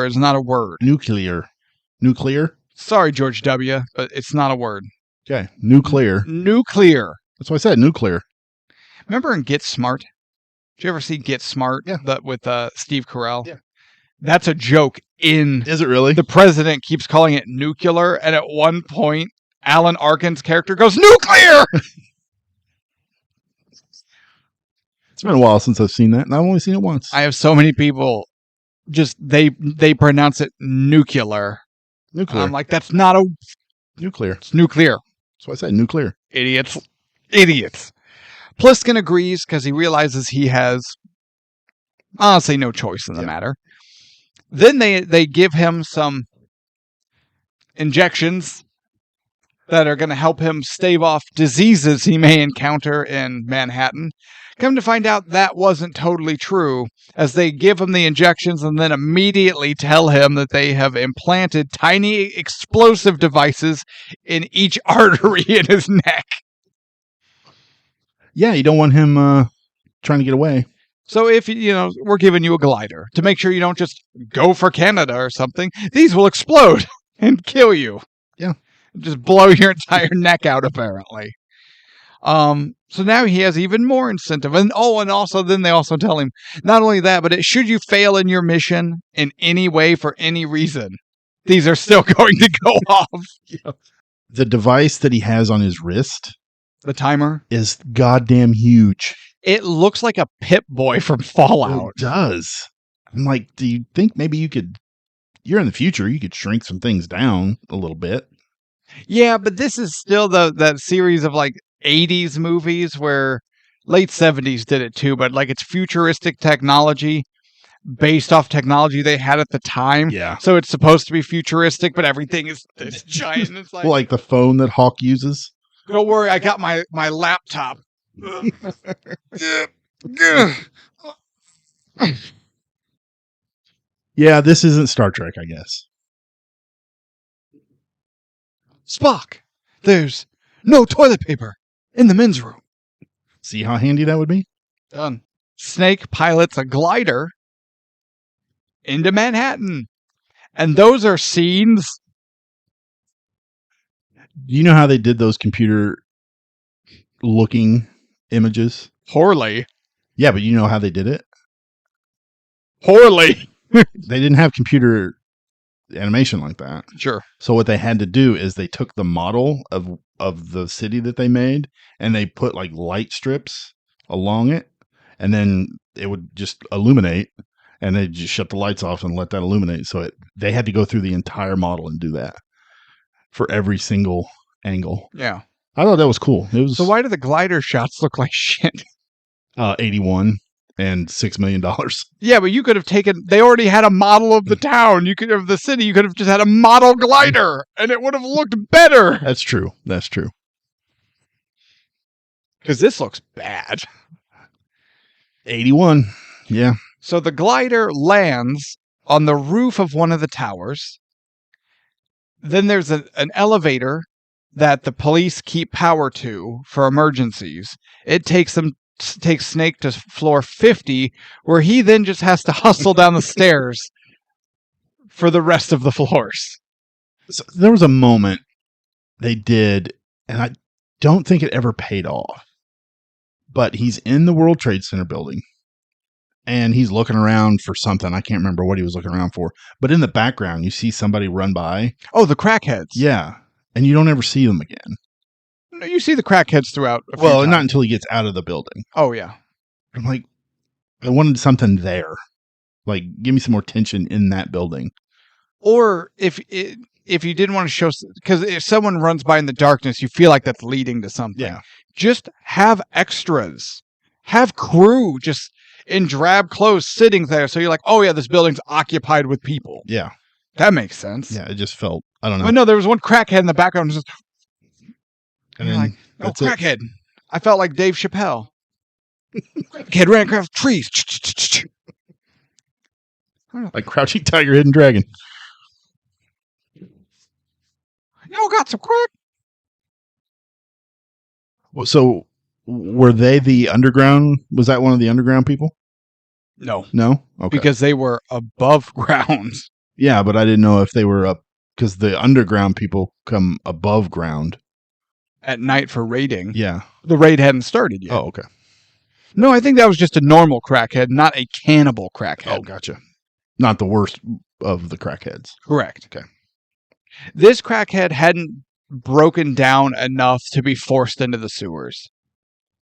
is not a word. Nuclear? Sorry, George W., but it's not a word. Okay, nuclear. That's what I said, nuclear. Remember in Get Smart? Did you ever see Get Smart? Yeah. With Steve Carell? Yeah. That's a joke in... Is it really? The president keeps calling it nuclear, and at one point, Alan Arkin's character goes, nuclear! It's been a while since I've seen that, and I've only seen it once. I have so many people, just, they pronounce it nuclear. Nuclear. I'm like, that's not a... Nuclear. It's nuclear. That's what I said, nuclear. Idiots. Plissken agrees because he realizes he has, honestly, no choice in the matter. Then they give him some injections that are going to help him stave off diseases he may encounter in Manhattan. Come to find out that wasn't totally true, as they give him the injections and then immediately tell him that they have implanted tiny explosive devices in each artery in his neck. Yeah, you don't want him trying to get away. So if, we're giving you a glider to make sure you don't just go for Canada or something, these will explode and kill you. Yeah. Just blow your entire neck out, apparently. So now he has even more incentive. And also then they also tell him, not only that, but should you fail in your mission in any way for any reason, these are still going to go off. Yeah. The device that he has on his wrist, the timer, is goddamn huge. It looks like a Pip-Boy from Fallout. It does. I'm like, do you think maybe you're in the future, you could shrink some things down a little bit? Yeah, but this is still that series of like 80s movies where late 70s did it too, but like it's futuristic technology based off technology they had at the time. Yeah. So it's supposed to be futuristic, but everything is this giant. It's like the phone that Hawk uses. Don't worry, I got my laptop. Yeah, this isn't Star Trek, I guess. Spock, there's no toilet paper in the men's room. See how handy that would be? Done. Snake pilots a glider into Manhattan. And those are scenes. Do you know how they did those computer looking images? Poorly. Yeah, but you know how they did it? Poorly. They didn't have computer animation like that. Sure. So what they had to do is they took the model of the city that they made and they put like light strips along it, and then it would just illuminate, and they just shut the lights off and let that illuminate. So they had to go through the entire model and do that for every single angle. Yeah. I thought that was cool. It was. So why do the glider shots look like shit? 81. and $6 million. Yeah, but you could have taken. They already had a model of the town. You could have the city. You could have just had a model glider, and it would have looked better. That's true. That's true. Because this looks bad. 81. Yeah. So the glider lands on the roof of one of the towers. Then there's an elevator that the police keep power to for emergencies. It takes Snake to floor 50, where he then just has to hustle down the stairs for the rest of the floors. So there was a moment they did, and I don't think it ever paid off, but he's in the World Trade Center building and he's looking around for something. I can't remember what he was looking around for, but in the background, you see somebody run by. Oh, the crackheads. Yeah. And you don't ever see them again. No, you see the crackheads throughout. Well, not until he gets out of the building. Oh, yeah. I'm like, I wanted something there. Like, give me some more tension in that building. Or if you didn't want to show, because if someone runs by in the darkness, you feel like that's leading to something. Yeah. Just have extras. Have crew just in drab clothes sitting there. So you're like, oh, yeah, this building's occupied with people. Yeah. That makes sense. Yeah, it just felt, I don't know. But no, there was one crackhead in the background. Just, and then like, oh, crackhead. I felt like Dave Chappelle. Crackhead ran across trees. Like Crouching Tiger, Hidden Dragon. Y'all got some crack? So, were they the underground? Was that one of the underground people? No. No? Okay. Because they were above ground. Yeah, but I didn't know if they were up, because the underground people come above ground. At night for raiding. Yeah. The raid hadn't started yet. Oh, okay. No, I think that was just a normal crackhead, not a cannibal crackhead. Oh, gotcha. Not the worst of the crackheads. Correct. Okay. This crackhead hadn't broken down enough to be forced into the sewers.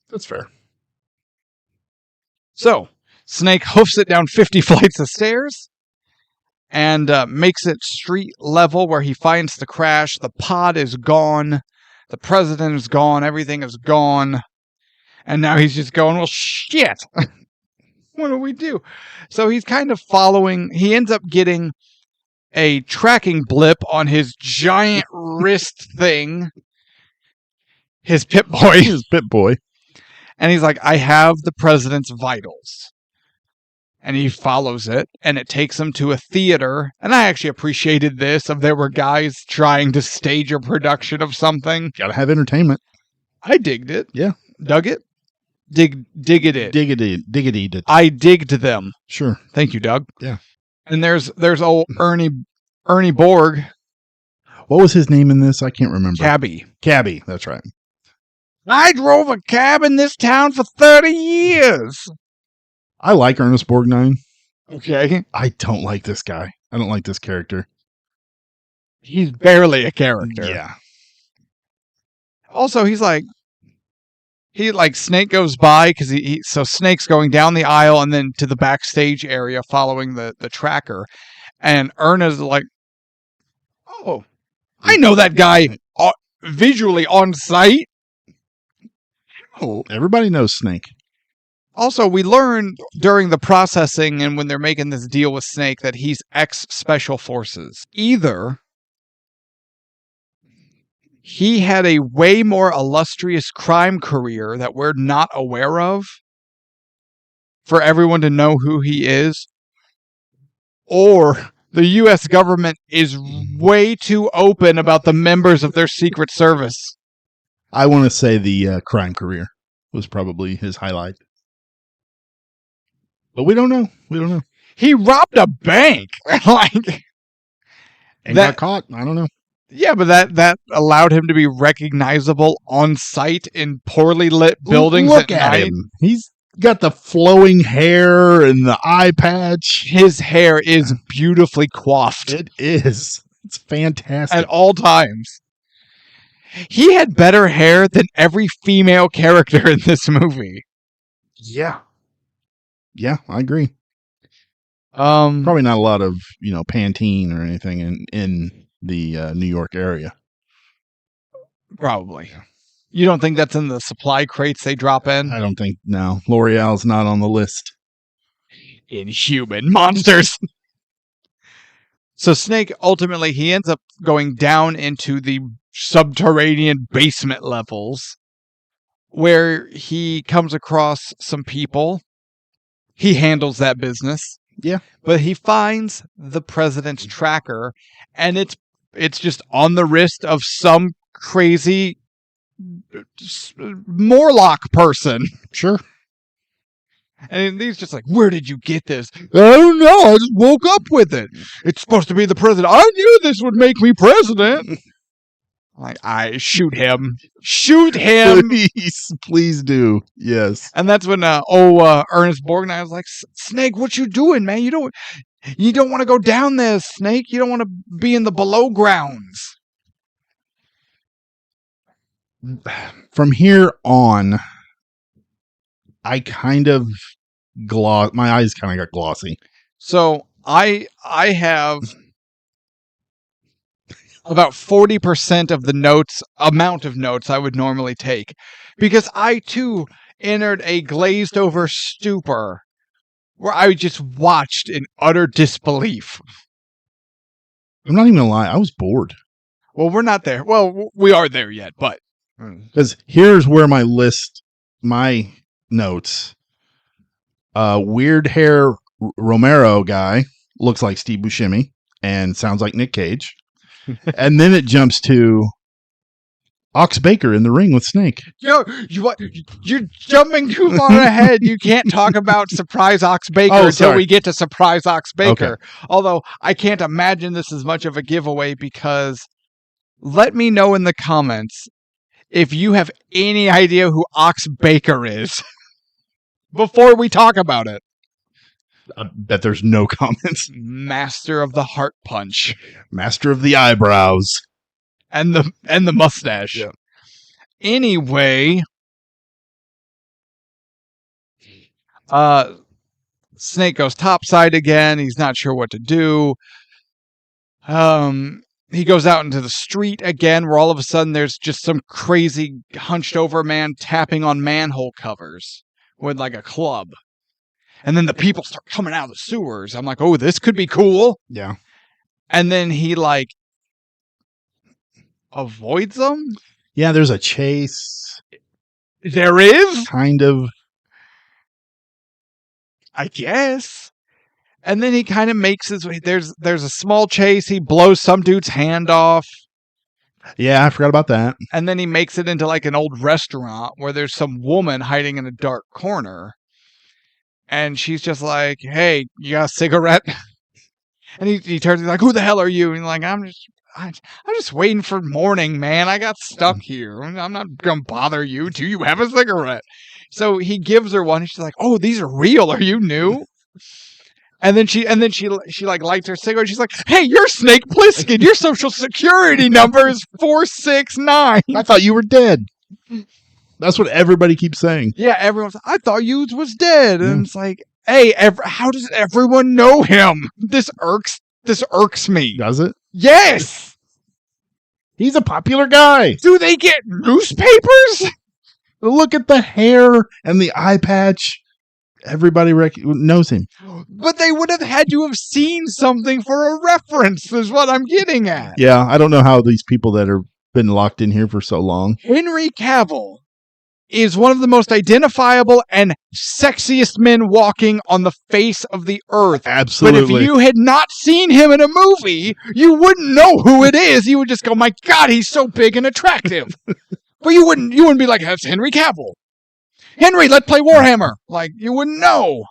That's fair. So, Snake hoofs it down 50 flights of stairs and makes it street level where he finds the crash. The pod is gone. The president is gone. Everything is gone. And now he's just going, well, shit. What do we do? So he's kind of following. He ends up getting a tracking blip on his giant wrist thing. His Pip-Boy. His Pip-Boy. And he's like, I have the president's vitals. And he follows it, and it takes him to a theater. And I actually appreciated this, of there were guys trying to stage a production of something. Gotta have entertainment. I digged it. Yeah. Dug it. Digged it. Diggity. I digged them. Sure. Thank you, Doug. Yeah. And there's old Ernie Borg. What was his name in this? I can't remember. Cabby. That's right. I drove a cab in this town for 30 years. I like Ernest Borgnine. Okay. I don't like this guy. I don't like this character. He's barely a character. Yeah. Also, Snake goes by because so Snake's going down the aisle and then to the backstage area following the tracker. And Erna's like, oh, I know that guy visually on sight. Oh, everybody knows Snake. Also, we learned during the processing and when they're making this deal with Snake that he's ex-Special Forces. Either he had a way more illustrious crime career that we're not aware of for everyone to know who he is, or the U.S. government is way too open about the members of their Secret Service. I want to say the crime career was probably his highlight. But we don't know. He robbed a bank. Got caught. I don't know. Yeah, but that allowed him to be recognizable on site in poorly lit buildings. Look at him. He's got the flowing hair and the eye patch. His hair is beautifully coiffed. It is. It's fantastic. At all times. He had better hair than every female character in this movie. Yeah. Yeah, I agree. Probably Probably not a lot of, Pantene or anything in the New York area. Probably. You don't think that's in the supply crates they drop in? I don't think, no. L'Oreal's not on the list. Inhuman monsters. So Snake, ultimately, he ends up going down into the subterranean basement levels where he comes across some people. He handles that business. Yeah. But he finds the president's tracker, and it's just on the wrist of some crazy Morlock person. Sure. And he's just like, where did you get this? I don't know. I just woke up with it. It's supposed to be the president. I knew this would make me president. Like, I shoot him. Shoot him. Please do. Yes. And that's when Ernest Borgnine was like, Snake, what you doing, man? You don't want to go down there, Snake. You don't want to be in the below grounds. From here on, I kind of my eyes kind of got glossy. So I have about 40% of the amount of notes I would normally take, because I too entered a glazed over stupor where I just watched in utter disbelief. I'm not even gonna lie, I was bored. Well, we're not there. Well, we are there yet, but because here's where my notes. Weird hair Romero guy looks like Steve Buscemi and sounds like Nick Cage. And then it jumps to Ox Baker in the ring with Snake. You're jumping too far ahead. You can't talk about Surprise Ox Baker until we get to Surprise Ox Baker. Okay. Although I can't imagine this is much of a giveaway, because let me know in the comments if you have any idea who Ox Baker is before we talk about it. I bet there's no comments. Master of the heart punch. Master of the eyebrows. And the mustache. Yeah. Anyway, Snake goes topside again. He's not sure what to do. He goes out into the street again, where all of a sudden there's just some crazy hunched over man tapping on manhole covers with like a club. And then the people start coming out of the sewers. I'm like, oh, this could be cool. Yeah. And then he like avoids them. Yeah, there's a chase. There is? Kind of. I guess. And then he kind of makes his way. There's a small chase. He blows some dude's hand off. Yeah, I forgot about that. And then he makes it into like an old restaurant where there's some woman hiding in a dark corner. And she's just like, hey, you got a cigarette? And he turns, he's like, who the hell are you? And he's like, I'm just waiting for morning, man. I got stuck here. I'm not going to bother you. Do you have a cigarette? So he gives her one. And she's like, oh, these are real. Are you new? And then she like lights her cigarette. She's like, hey, you're Snake Plissken. Your social security number is 469. I thought you were dead. That's what everybody keeps saying. Yeah, everyone's like, I thought you was dead. And it's like, hey, how does everyone know him? This irks me. Does it? Yes! He's a popular guy. Do they get newspapers? Look at the hair and the eye patch. Everybody knows him. But they would have had to have seen something for a reference, is what I'm getting at. Yeah, I don't know how these people that have been locked in here for so long. Henry Cavill is one of the most identifiable and sexiest men walking on the face of the earth. Absolutely. But if you had not seen him in a movie, you wouldn't know who it is. You would just go, my God, he's so big and attractive. But you wouldn't be like, that's Henry Cavill. Henry, let's play Warhammer. Like, you wouldn't know.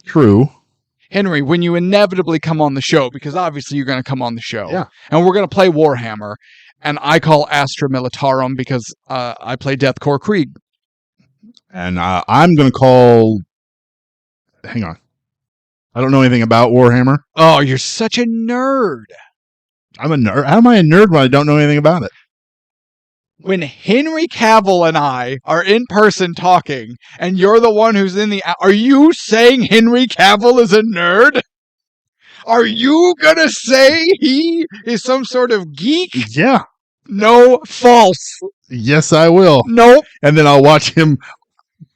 True. Henry, when you inevitably come on the show, because obviously you're going to come on the show. Yeah. And we're going to play Warhammer. And I call Astra Militarum because I play Deathcore Krieg. And I'm going to call... Hang on. I don't know anything about Warhammer. Oh, you're such a nerd. I'm a nerd. How am I a nerd when I don't know anything about it? When Henry Cavill and I are in person talking, and you're the one who's in the... Are you saying Henry Cavill is a nerd? Are you going to say he is some sort of geek? Yeah. No, false. Yes, I will. Nope. And then I'll watch him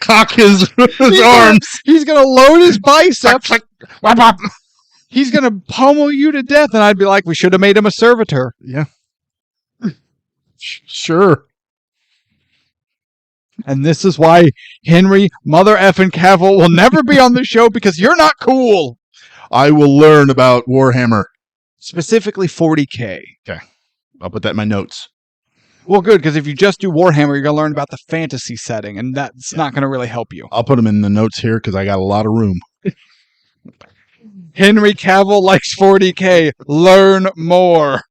cock his arms. He's going to load his biceps. He's going to pummel you to death. And I'd be like, we should have made him a servitor. Yeah. Sure. And this is why Henry Mother effing Cavill will never be on the show, because you're not cool. I will learn about Warhammer. Specifically 40K. Okay. I'll put that in my notes. Well, good, because if you just do Warhammer, you're going to learn about the fantasy setting, and that's not going to really help you. I'll put them in the notes here because I got a lot of room. Henry Cavill likes 40K. Learn more.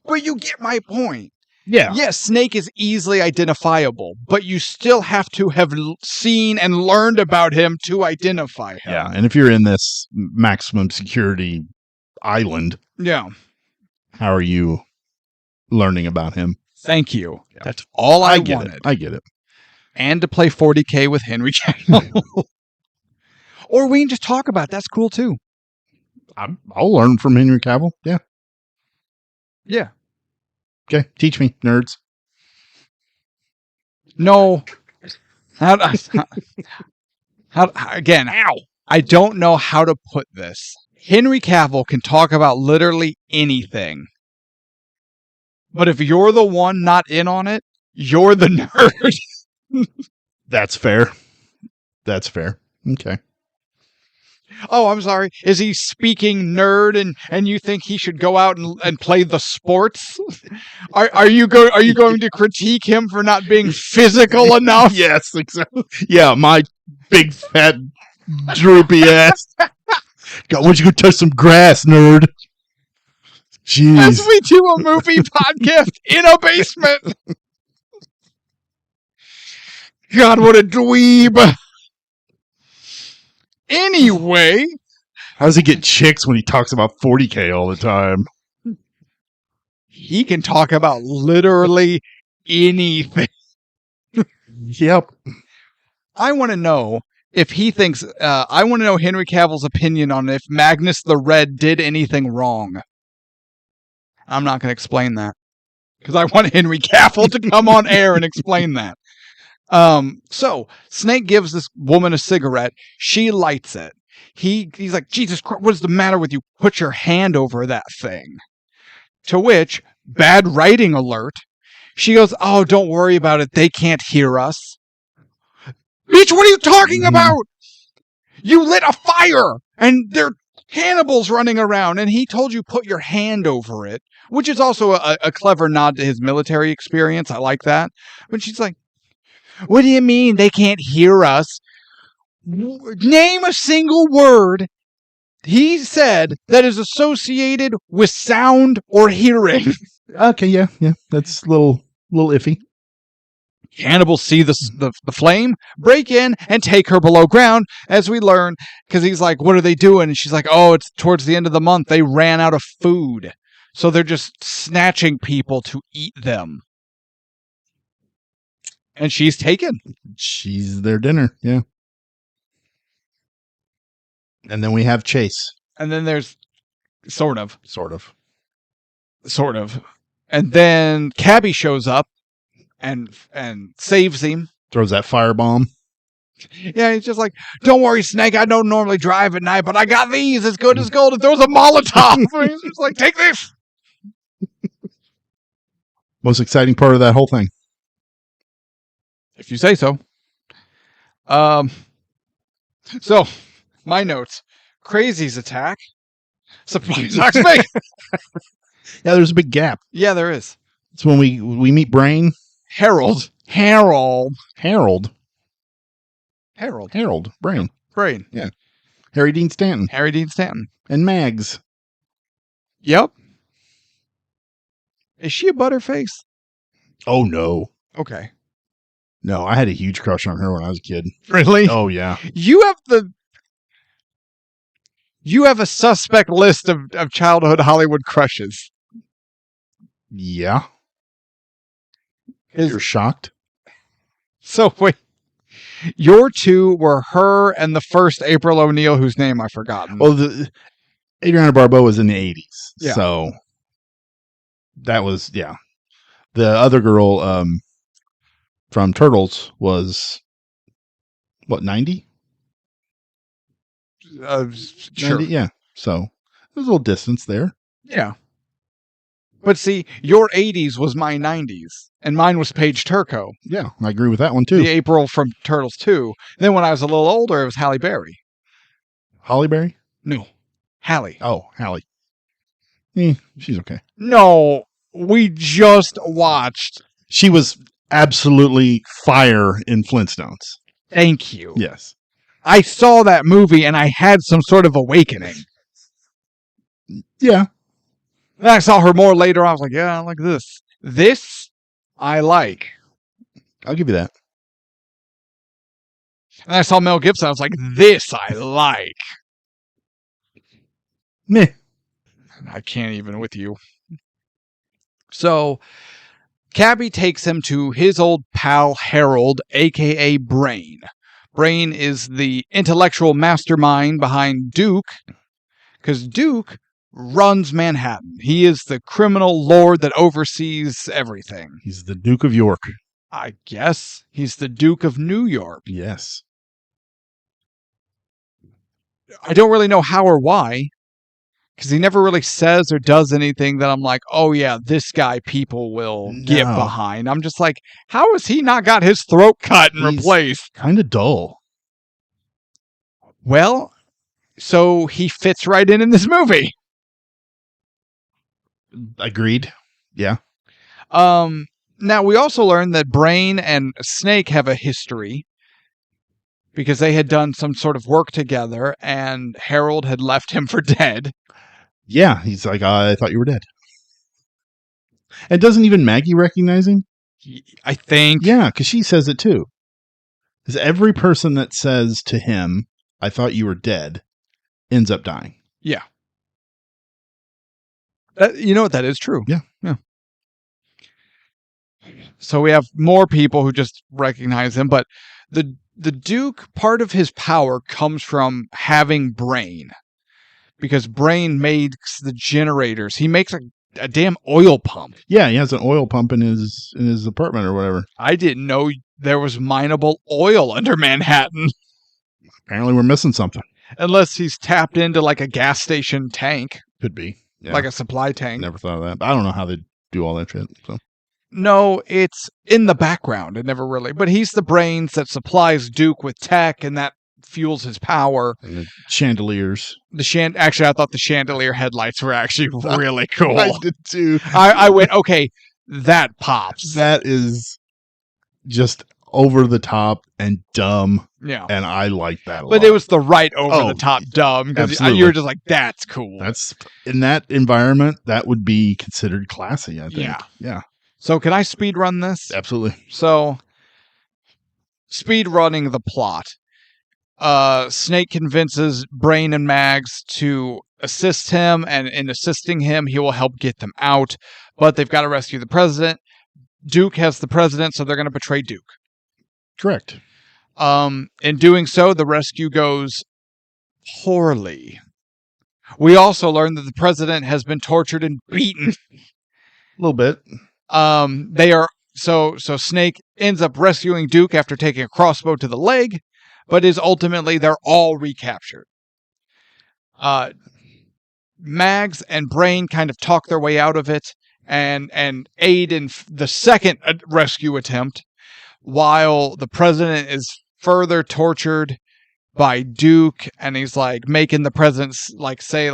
But you get my point. Yeah. Yes, Snake is easily identifiable, but you still have to have seen and learned about him to identify him. Yeah, and if you're in this maximum security island, yeah, how are you learning about him? Thank you. Yeah. That's all I get wanted. It. I get it. And to play 40K with Henry Cavill. Or we can just talk about it. That's cool too. I'll learn from Henry Cavill. Yeah. Yeah. Okay, teach me, nerds. No. Again, ow. I don't know how to put this. Henry Cavill can talk about literally anything. But if you're the one not in on it, you're the nerd. That's fair. That's fair. Okay. Oh, I'm sorry. Is he speaking nerd and you think he should go out and play the sports? Are you going to critique him for not being physical enough? Yes, exactly. Yeah, my big fat droopy ass. God, why don't you go touch some grass, nerd? Jeez. As we do a movie podcast in a basement. God, what a dweeb. Anyway. How does he get chicks when he talks about 40K all the time? He can talk about literally anything. Yep. I want to know if he thinks, I want to know Henry Cavill's opinion on if Magnus the Red did anything wrong. I'm not going to explain that because I want Henry Cavill to come on air and explain that. So Snake gives this woman a cigarette. She lights it. He's like, Jesus Christ, what is the matter with you? Put your hand over that thing. To which, bad writing alert. She goes, oh, don't worry about it. They can't hear us. Bitch, what are you talking about? You lit a fire and there are cannibals running around and he told you put your hand over it, which is also a clever nod to his military experience. I like that. But she's like, what do you mean they can't hear us? Name a single word he said that is associated with sound or hearing. Okay, yeah. That's a little iffy. Cannibals see the flame, break in, and take her below ground, as we learn, because he's like, what are they doing? And she's like, oh, it's towards the end of the month. They ran out of food. So they're just snatching people to eat them. And she's taken. She's their dinner, yeah. And then we have Chase. And then there's sort of. And then Cabby shows up and saves him. Throws that firebomb. Yeah, he's just like, don't worry, Snake. I don't normally drive at night, but I got these as good as gold. And throws a Molotov. He's just like, take this. Most exciting part of that whole thing. If you say so. So, my notes. Crazy's attack. Surprise X-Men. Yeah, there's a big gap. Yeah, there is. It's when we meet Brain. Harold. Brain. Yeah. Harry Dean Stanton. And Mags. Yep. Is she a butterface? Oh, no. Okay. No, I had a huge crush on her when I was a kid. Really? Oh, yeah. You have a suspect list of childhood Hollywood crushes. Yeah. You're shocked? So, wait. Your two were her and the first April O'Neil, whose name I've forgotten. Well, Adriana Barbeau was in the 80s. Yeah. So, that was, yeah. The other girl from Turtles was What, 90? Sure. 90? Yeah. So there's a little distance there. Yeah. But see, your 80s was my 90s, and mine was Paige Turco. Yeah, I agree with that one too. The April from Turtles 2. Then when I was a little older, it was Halle Berry. Holly Berry? No. Halle. Oh, Halle. She's okay. No, we just watched. She was absolutely fire in Flintstones. Thank you. Yes. I saw that movie and I had some sort of awakening. Yeah. Then I saw her more later. I was like, yeah, I like this. This, I like. I'll give you that. And I saw Mel Gibson. I was like, this I like. Meh. I can't even with you. So, Cabby takes him to his old pal Harold, a.k.a. Brain. Brain is the intellectual mastermind behind Duke, because Duke runs Manhattan. He is the criminal lord that oversees everything. He's the Duke of York. I guess he's the Duke of New York. Yes. I don't really know how or why, because he never really says or does anything that I'm like, oh yeah, this guy people will get behind. I'm just like, how has he not got his throat cut and replaced? Kind of dull. Well, so he fits right in this movie. Agreed. Yeah. Now we also learned that Brain and Snake have a history because they had done some sort of work together and Harold had left him for dead. Yeah, he's like, I thought you were dead. And doesn't even Maggie recognize him? I think. Yeah, because she says it too. Because every person that says to him, I thought you were dead, ends up dying. Yeah. You know what? That is true. Yeah. So we have more people who just recognize him, but the Duke, part of his power comes from having Brain. Because Brain makes the generators. He makes a damn oil pump. Yeah, he has an oil pump in his apartment or whatever. I didn't know there was mineable oil under Manhattan. Apparently we're missing something. Unless he's tapped into like a gas station tank. Could be. Yeah. Like a supply tank. Never thought of that. But I don't know how they do all that shit. So. No, it's in the background. It never really. But he's the brains that supplies Duke with tech, and that fuels his power. And the chandeliers. Actually, I thought the chandelier headlights were actually really cool. I did too. I went, okay, that pops. That is just over the top and dumb. Yeah. And I like that a lot. But it was the right over the top dumb. Because you were just like, that's cool. That's in that environment, that would be considered classy, I think. Yeah. So can I speed run this? Absolutely. So, speed running the plot. Snake convinces Brain and Mags to assist him, and in assisting him, he will help get them out. But they've got to rescue the president. Duke has the president, so they're going to betray Duke. Correct. In doing so, the rescue goes poorly. We also learn that the president has been tortured and beaten. A little bit. They are so Snake ends up rescuing Duke after taking a crossbow to the leg, but they're all recaptured. Mags and Brain kind of talk their way out of it and aid in the second rescue attempt, while the president is further tortured by Duke, and he's like making the president say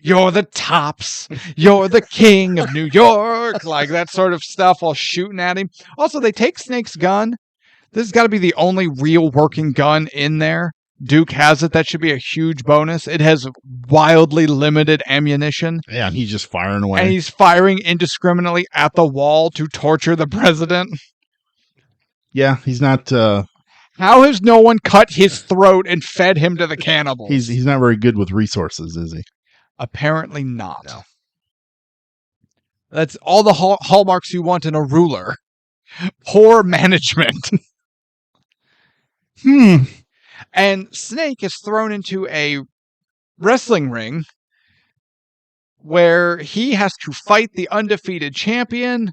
you're the tops, you're the king of New York, like that sort of stuff while shooting at him. Also, they take Snake's gun. This has got to be the only real working gun in there. Duke has it. That should be a huge bonus. It has wildly limited ammunition. Yeah, and he's just firing away. And he's firing indiscriminately at the wall to torture the president. Yeah, he's not... How has no one cut his throat and fed him to the cannibals? He's not very good with resources, is he? Apparently not. No. That's all the hallmarks you want in a ruler. Poor management. And Snake is thrown into a wrestling ring where he has to fight the undefeated champion.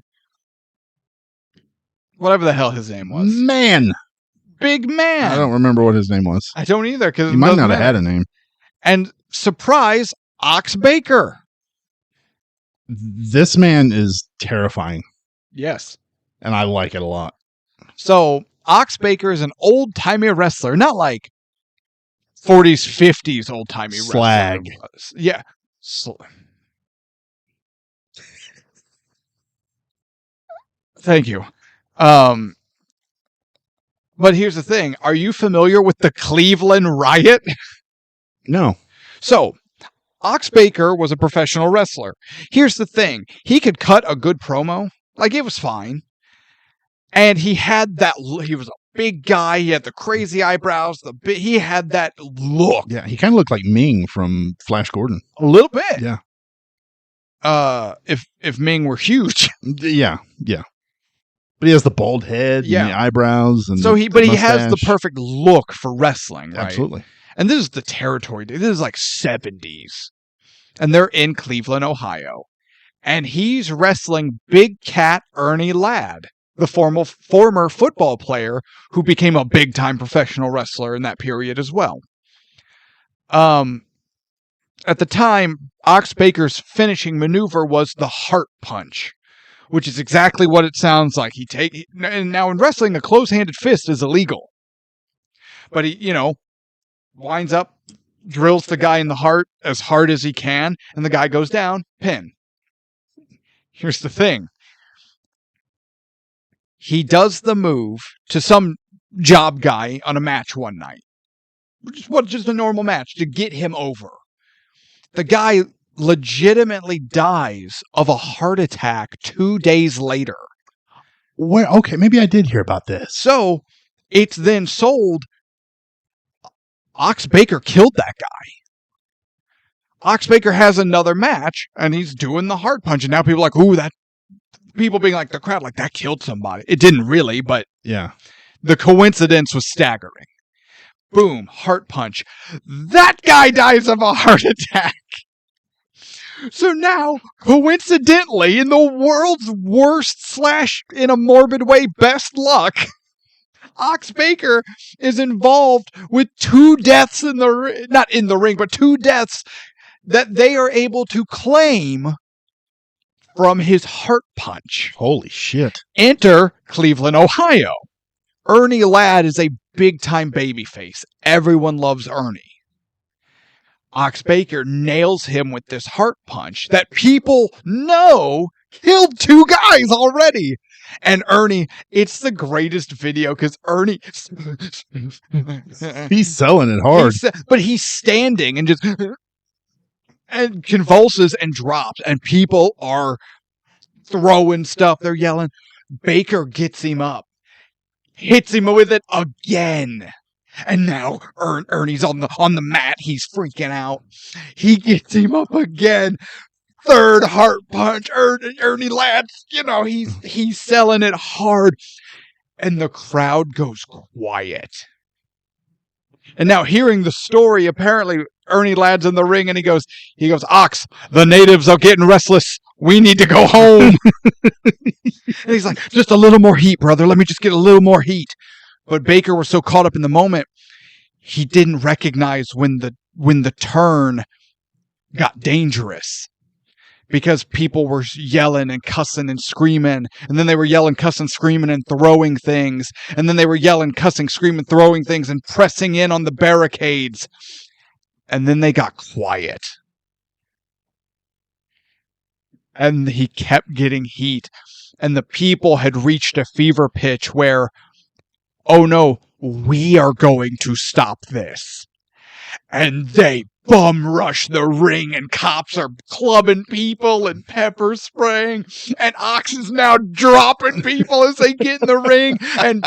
Whatever the hell his name was. Man. big man. I don't remember what his name was. I don't either. Because He might not have had a name. And surprise, Ox Baker. This man is terrifying. Yes. And I like it a lot. So, Ox Baker is an old-timey wrestler. Not like 40s, 50s old-timey Slag. wrestler. Yeah. Thank you. But here's the thing. Are you familiar with the Cleveland Riot? No. So, Ox Baker was a professional wrestler. Here's the thing. He could cut a good promo. Like, it was fine. And he had that, he was a big guy. He had the crazy eyebrows. He had that look. Yeah, he kind of looked like Ming from Flash Gordon. A little bit. Yeah. If Ming were huge. Yeah. But he has the bald head and the eyebrows. And so he has the perfect look for wrestling, right? Absolutely. And this is the territory. This is like 70s. And they're in Cleveland, Ohio. And he's wrestling Big Cat Ernie Ladd, the former football player who became a big-time professional wrestler in that period as well. At the time, Ox Baker's finishing maneuver was the heart punch, which is exactly what it sounds like. And now in wrestling, a close-handed fist is illegal. But he, winds up, drills the guy in the heart as hard as he can, and the guy goes down, pin. Here's the thing. He does the move to some job guy on a match one night. Just a normal match to get him over. The guy legitimately dies of a heart attack 2 days later. Okay, maybe I did hear about this. So, it's then sold. Ox Baker killed that guy. Ox Baker has another match, and he's doing the heart punch, and now people are like, ooh, that... People being like, the crowd, like, that killed somebody. It didn't really, but yeah, the coincidence was staggering. Boom, heart punch. That guy dies of a heart attack. So now, coincidentally, in the world's worst / in a morbid way, best luck, Ox Baker is involved with 2 deaths not in the ring, but 2 deaths that they are able to claim from his heart punch. Holy shit. Enter Cleveland, Ohio. Ernie Ladd is a big-time babyface. Everyone loves Ernie. Ox Baker nails him with this heart punch that people know killed 2 guys already. And Ernie, it's the greatest video because Ernie... He's selling it hard. But he's standing and just... and convulses and drops, and people are throwing stuff. They're yelling. Baker gets him up, hits him with it again, and now Ernie's on the mat. He's freaking out. He gets him up again. 3rd heart punch. Ernie Ladd, he's selling it hard, and the crowd goes quiet. And now hearing the story, apparently Ernie Ladd's in the ring and he goes, Ox, the natives are getting restless. We need to go home. And he's like, just a little more heat, brother. Let me just get a little more heat. But Baker was so caught up in the moment, he didn't recognize when the turn got dangerous. Because people were yelling and cussing and screaming. And then they were yelling, cussing, screaming, and throwing things. And then they were yelling, cussing, screaming, throwing things, and pressing in on the barricades. And then they got quiet. And he kept getting heat. And the people had reached a fever pitch where, oh no, we are going to stop this. And they bum rush the ring, and cops are clubbing people and pepper spraying, and Ox is now dropping people as they get in the ring, and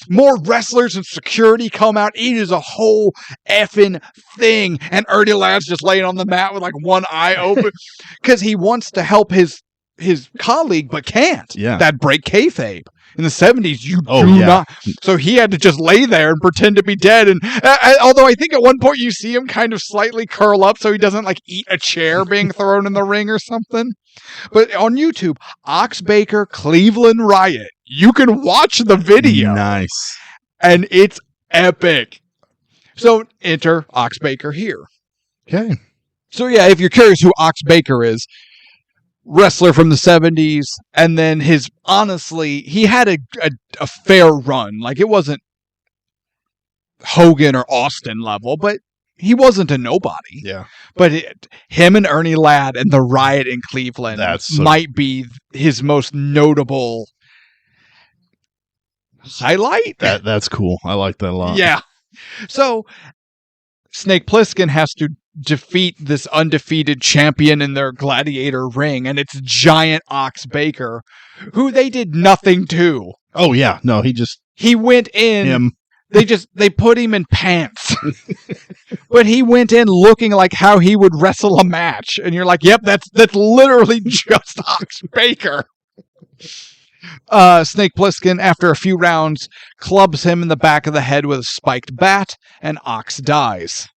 more wrestlers and security come out. It is a whole effing thing, and Ernie Ladd's just laying on the mat with like one eye open because he wants to help his colleague but can't. Yeah, that break kayfabe. In the 70s, you do not. So he had to just lay there and pretend to be dead. And although I think at one point you see him kind of slightly curl up so he doesn't like eat a chair being thrown in the ring or something. But on YouTube, Ox Baker Cleveland Riot, you can watch the video. Nice. And it's epic. So enter Ox Baker here. Okay. So yeah, if you're curious who Ox Baker is, wrestler from the 70s, and then he had a fair run. Like, it wasn't Hogan or Austin level, but he wasn't a nobody. Yeah. But him and Ernie Ladd and the riot in Cleveland might be his most notable highlight. That's cool. I like that a lot. Yeah. So Snake Plissken has to defeat this undefeated champion in their gladiator ring, and it's giant Ox Baker, who they did nothing to. Oh yeah, no, he went in. Him. They put him in pants, but he went in looking like how he would wrestle a match, and you're like, yep, that's literally just Ox Baker. Snake Plissken, after a few rounds, clubs him in the back of the head with a spiked bat, and Ox dies.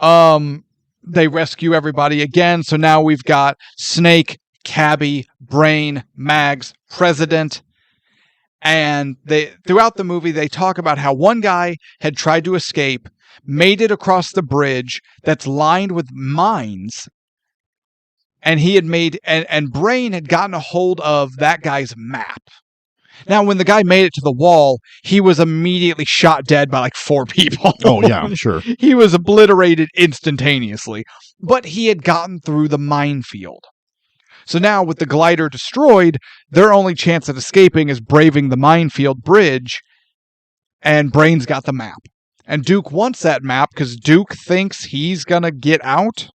They rescue everybody again, so now we've got Snake, Cabby, Brain, Mags, President, and throughout the movie they talk about how one guy had tried to escape, made it across the bridge that's lined with mines, and he had and Brain had gotten a hold of that guy's map. Now, when the guy made it to the wall, he was immediately shot dead by like 4 people. Oh, yeah, sure. He was obliterated instantaneously, but he had gotten through the minefield. So now, with the glider destroyed, their only chance of escaping is braving the minefield bridge, and Brain's got the map. And Duke wants that map because Duke thinks he's going to get out.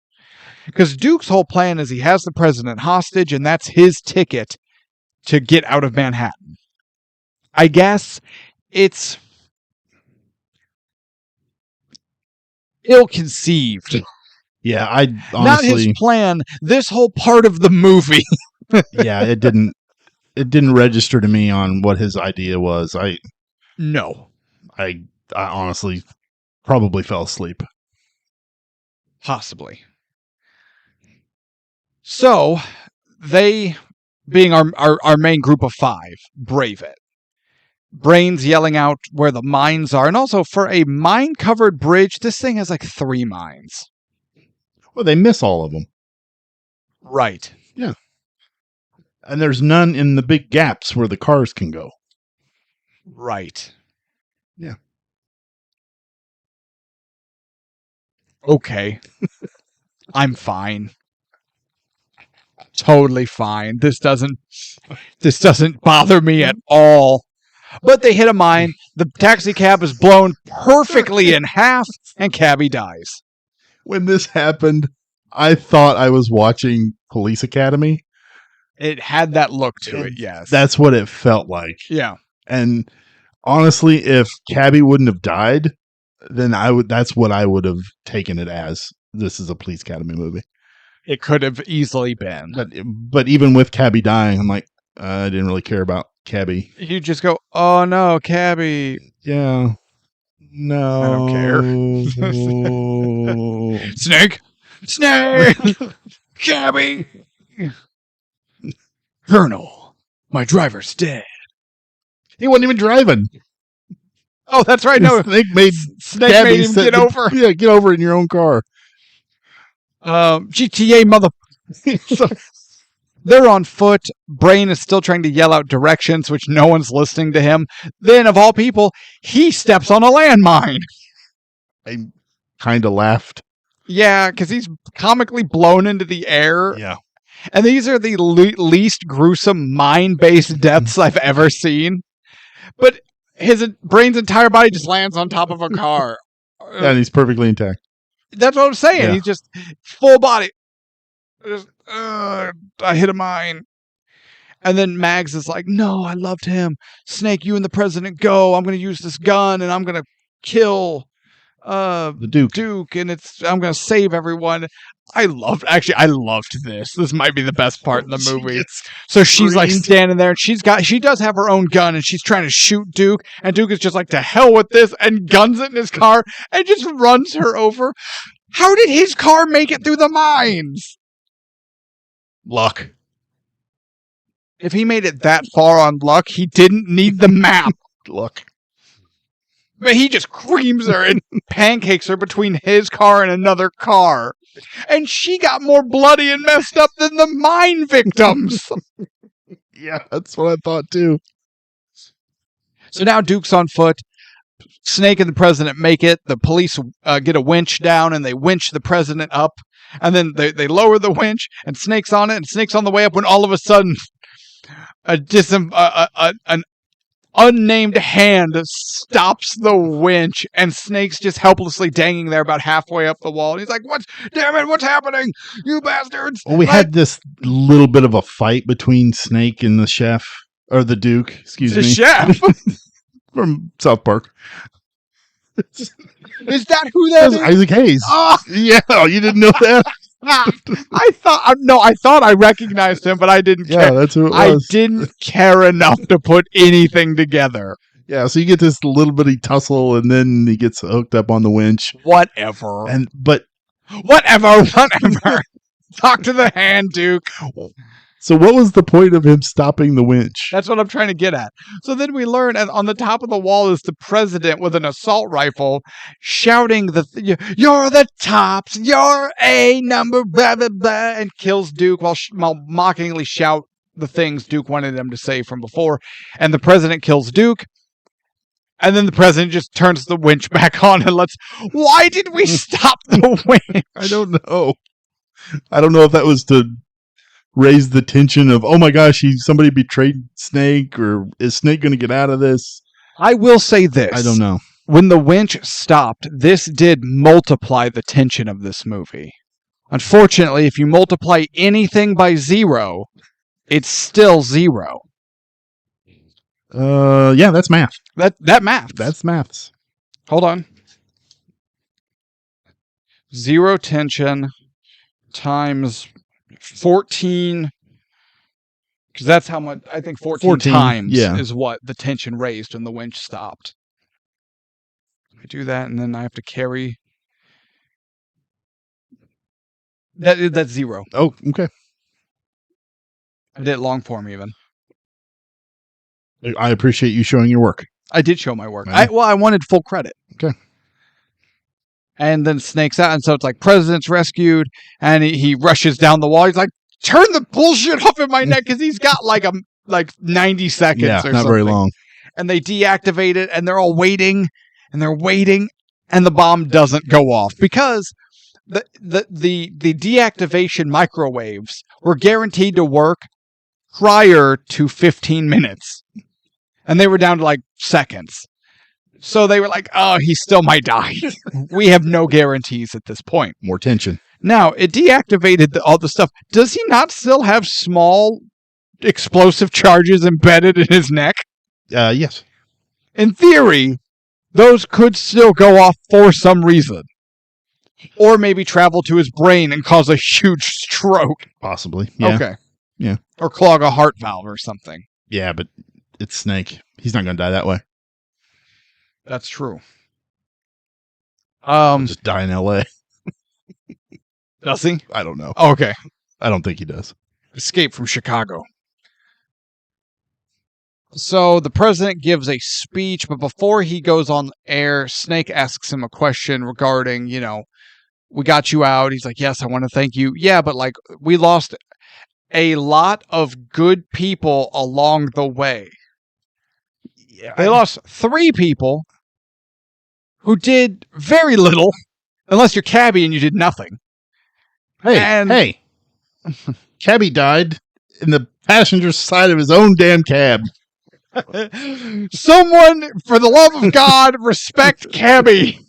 Because Duke's whole plan is he has the president hostage, and that's his ticket to get out of Manhattan. I guess it's ill-conceived. Yeah, I honestly... Not his plan, this whole part of the movie. Yeah, it didn't register to me on what his idea was. No. I honestly probably fell asleep. Possibly. So, they, being our main group of 5, brave it. Brain's yelling out where the mines are, and also for a mine-covered bridge, this thing has like 3 mines. Well, they miss all of them. Right. Yeah. And there's none in the big gaps where the cars can go. Right. Yeah. Okay. I'm fine. Totally fine. This doesn't bother me at all. But they hit a mine, the taxi cab is blown perfectly in half, and Cabby dies. When this happened, I thought I was watching Police Academy. It had that look to it, yes. That's what it felt like. Yeah. And honestly, if Cabby wouldn't have died, then that's what I would have taken it as. This is a Police Academy movie. It could have easily been. But even with Cabby dying, I'm like, I didn't really care about Cabby. You just go, oh no, Cabby. Yeah. No. I don't care. Snake! Cabby! Colonel, my driver's dead. He wasn't even driving. Oh, that's right. No, Snake made him get over. Yeah, get over in your own car. GTA mother. They're on foot. Brain is still trying to yell out directions, which no one's listening to him. Then, of all people, he steps on a landmine. I kind of laughed. Yeah, because he's comically blown into the air. Yeah. And these are the least gruesome mine-based deaths I've ever seen. But his Brain's entire body just lands on top of a car. And he's perfectly intact. That's what I'm saying. Yeah. He's just full body. Just, I hit a mine. And then Mags is like, no, I loved him. Snake, you and the president go. I'm going to use this gun and I'm going to kill the Duke. And I'm going to save everyone. I loved this. This might be the best part in the movie. So she's like standing there and she does have her own gun and she's trying to shoot Duke. And Duke is just like, to hell with this, and guns it in his car and just runs her over. How did his car make it through the mines? Luck. If he made it that far on luck, he didn't need the map. Luck. But he just creams her and pancakes her between his car and another car. And she got more bloody and messed up than the mine victims. Yeah, that's what I thought too. So now Duke's on foot. Snake and the president make it. The police get a winch down and they winch the president up. And then they lower the winch and Snake's on it and Snake's on the way up when all of a sudden an unnamed hand stops the winch and Snake's just helplessly dangling there about halfway up the wall. And he's like, damn it, what's happening? You bastards. Well, we had this little bit of a fight between Snake and the chef, or the Duke, excuse me. The chef? From South Park. Is that who that is? Isaac Hayes. Oh! Yeah, you didn't know that? I thought I recognized him, but I didn't care. Yeah, that's who it was. I didn't care enough to put anything together. Yeah, so you get this little bitty tussle, and then he gets hooked up on the winch. Whatever. Whatever. Talk to the hand, Duke. So what was the point of him stopping the winch? That's what I'm trying to get at. So then we learn, and on the top of the wall is the president with an assault rifle shouting, "You're the tops, you're a number, blah, blah, blah," and kills Duke while mockingly shout the things Duke wanted him to say from before. And the president kills Duke. And then the president just turns the winch back on and why did we stop the winch? I don't know. I don't know if that was to raise the tension of, oh my gosh, somebody betrayed Snake, or is Snake going to get out of this? I will say this. I don't know. When the winch stopped, this did multiply the tension of this movie. Unfortunately, if you multiply anything by 0, it's still 0. Yeah, that's math. That math. That's maths. Hold on. 0 tension times 14, because that's how much, I think 14 times is what the tension raised when the winch stopped. I do that, and then I have to carry. That's 0. Oh, okay. I did it long form even. I appreciate you showing your work. I did show my work. Right. I wanted full credit. Okay. And then Snake's out, and so it's like president's rescued, and he rushes down the wall. He's like, "Turn the bullshit off in my neck," because he's got like 90 seconds or something. Yeah, not very long. And they deactivate it, and they're all waiting, and they're waiting, and the bomb doesn't go off because the deactivation microwaves were guaranteed to work prior to 15 minutes, and they were down to like seconds. So they were like, "Oh, he still might die." We have no guarantees at this point. More tension. Now, it deactivated all the stuff. Does he not still have small explosive charges embedded in his neck? Yes. In theory, those could still go off for some reason. Or maybe travel to his brain and cause a huge stroke. Possibly. Yeah. Okay. Yeah. Or clog a heart valve or something. Yeah, but it's Snake. He's not going to die that way. That's true. He'll just die in L.A. Does he? I don't know. Oh, okay. I don't think he does. Escape from Chicago. So the president gives a speech, but before he goes on air, Snake asks him a question regarding, we got you out. He's like, "Yes, I want to thank you." Yeah, but we lost a lot of good people along the way. Yeah, they lost 3 people who did very little, unless you're Cabby and you did nothing. Hey. Cabby died in the passenger side of his own damn cab. Someone, for the love of God, respect Cabby.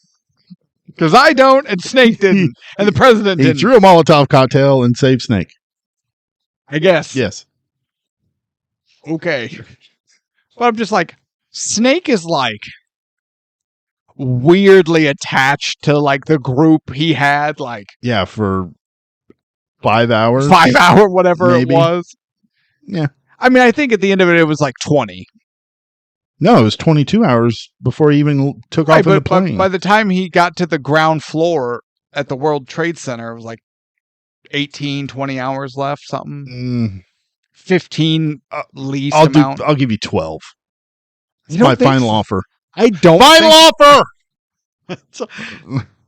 Because I don't, and Snake didn't, and the president didn't. He threw a Molotov cocktail and saved Snake. I guess. Yes. Okay. But I'm just like, Snake is weirdly attached to the group he had, yeah, for 5 hours. 5 hour, whatever maybe. It was. Yeah. I mean, I think at the end of it was 20. No, it was 22 hours before he even took off in the plane. By the time he got to the ground floor at the World Trade Center, it was 18, 20 hours left, something. 15 least amount. I'll give you 12. It's my final offer. I don't Final offer!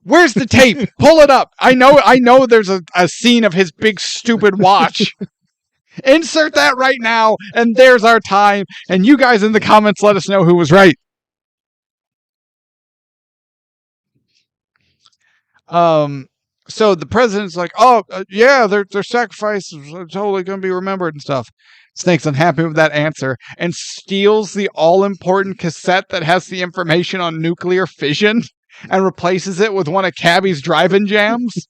Where's the tape? Pull it up. I know there's a scene of his big stupid watch. Insert that right now, and there's our time. And you guys in the comments let us know who was right. So the president's like, oh, yeah, their sacrifices are totally going to be remembered and stuff. Snake's unhappy with that answer and steals the all-important cassette that has the information on nuclear fission and replaces it with one of Cabby's drive-in jams.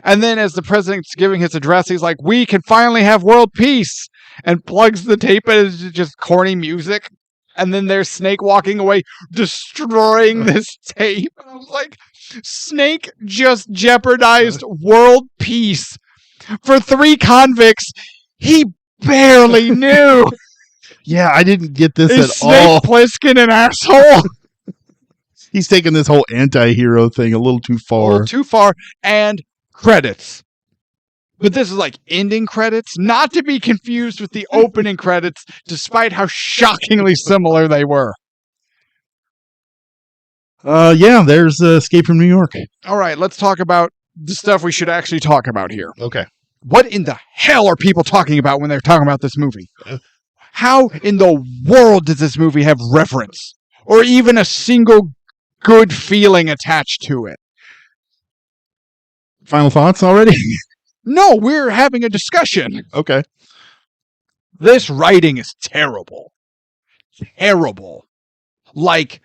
And then as the president's giving his address, he's like, we can finally have world peace, and plugs the tape in as just corny music. And then there's Snake walking away, destroying this tape. And I was like, Snake just jeopardized world peace for 3 convicts he barely knew. Yeah, I didn't get this Is at Snake all. Plissken an asshole? He's taking this whole anti-hero thing a little too far. A little too far. And credits. But this is like ending credits, not to be confused with the opening credits, despite how shockingly similar they were. Yeah, there's Escape from New York. All right, let's talk about the stuff we should actually talk about here. Okay. What in the hell are people talking about when they're talking about this movie? How in the world does this movie have reference? Or even a single good feeling attached to it? Final thoughts already? No, we're having a discussion. Okay. This writing is terrible. Terrible. Like,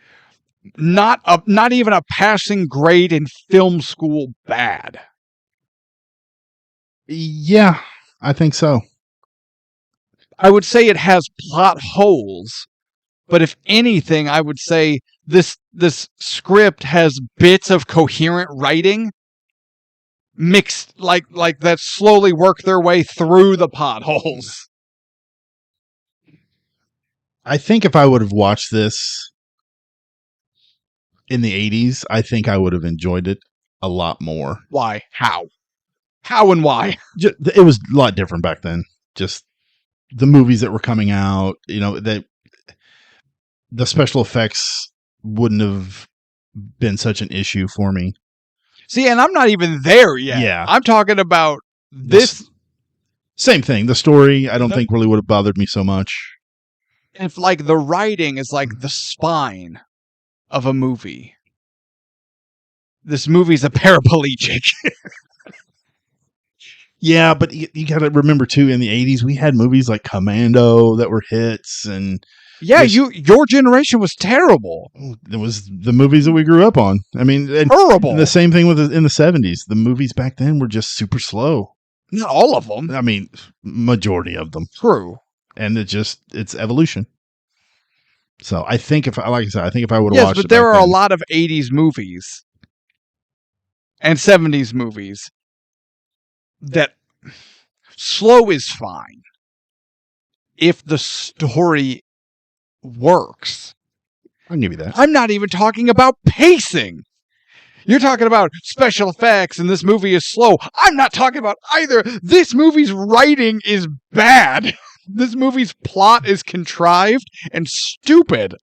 not even a passing grade in film school bad. Yeah, I think so. I would say it has plot holes, but if anything, I would say this script has bits of coherent writing mixed like that slowly work their way through the potholes. I think if I would have watched this in the 80s, I think I would have enjoyed it a lot more. Why? How? How and why? It was a lot different back then. Just the movies that were coming out, that the special effects wouldn't have been such an issue for me. See, and I'm not even there yet. Yeah. I'm talking about this. Same thing. The story, I don't think really would have bothered me so much. If like the writing is like the spine of a movie, this movie's a paraplegic. Yeah, but you got to remember too, in the 80s, we had movies like Commando that were hits, and yeah, your generation was terrible. It was the movies that we grew up on. I mean, horrible. And the same thing in the 70s. The movies back then were just super slow. Not all of them. I mean, majority of them. True. And it's evolution. So I think if I would have watched it. Yes, but there are a lot of 80s movies and 70s movies that slow is fine if the story works. I'll give you that. I'm not even talking about pacing. You're talking about special effects and this movie is slow. I'm not talking about either. This movie's writing is bad. This movie's plot is contrived and stupid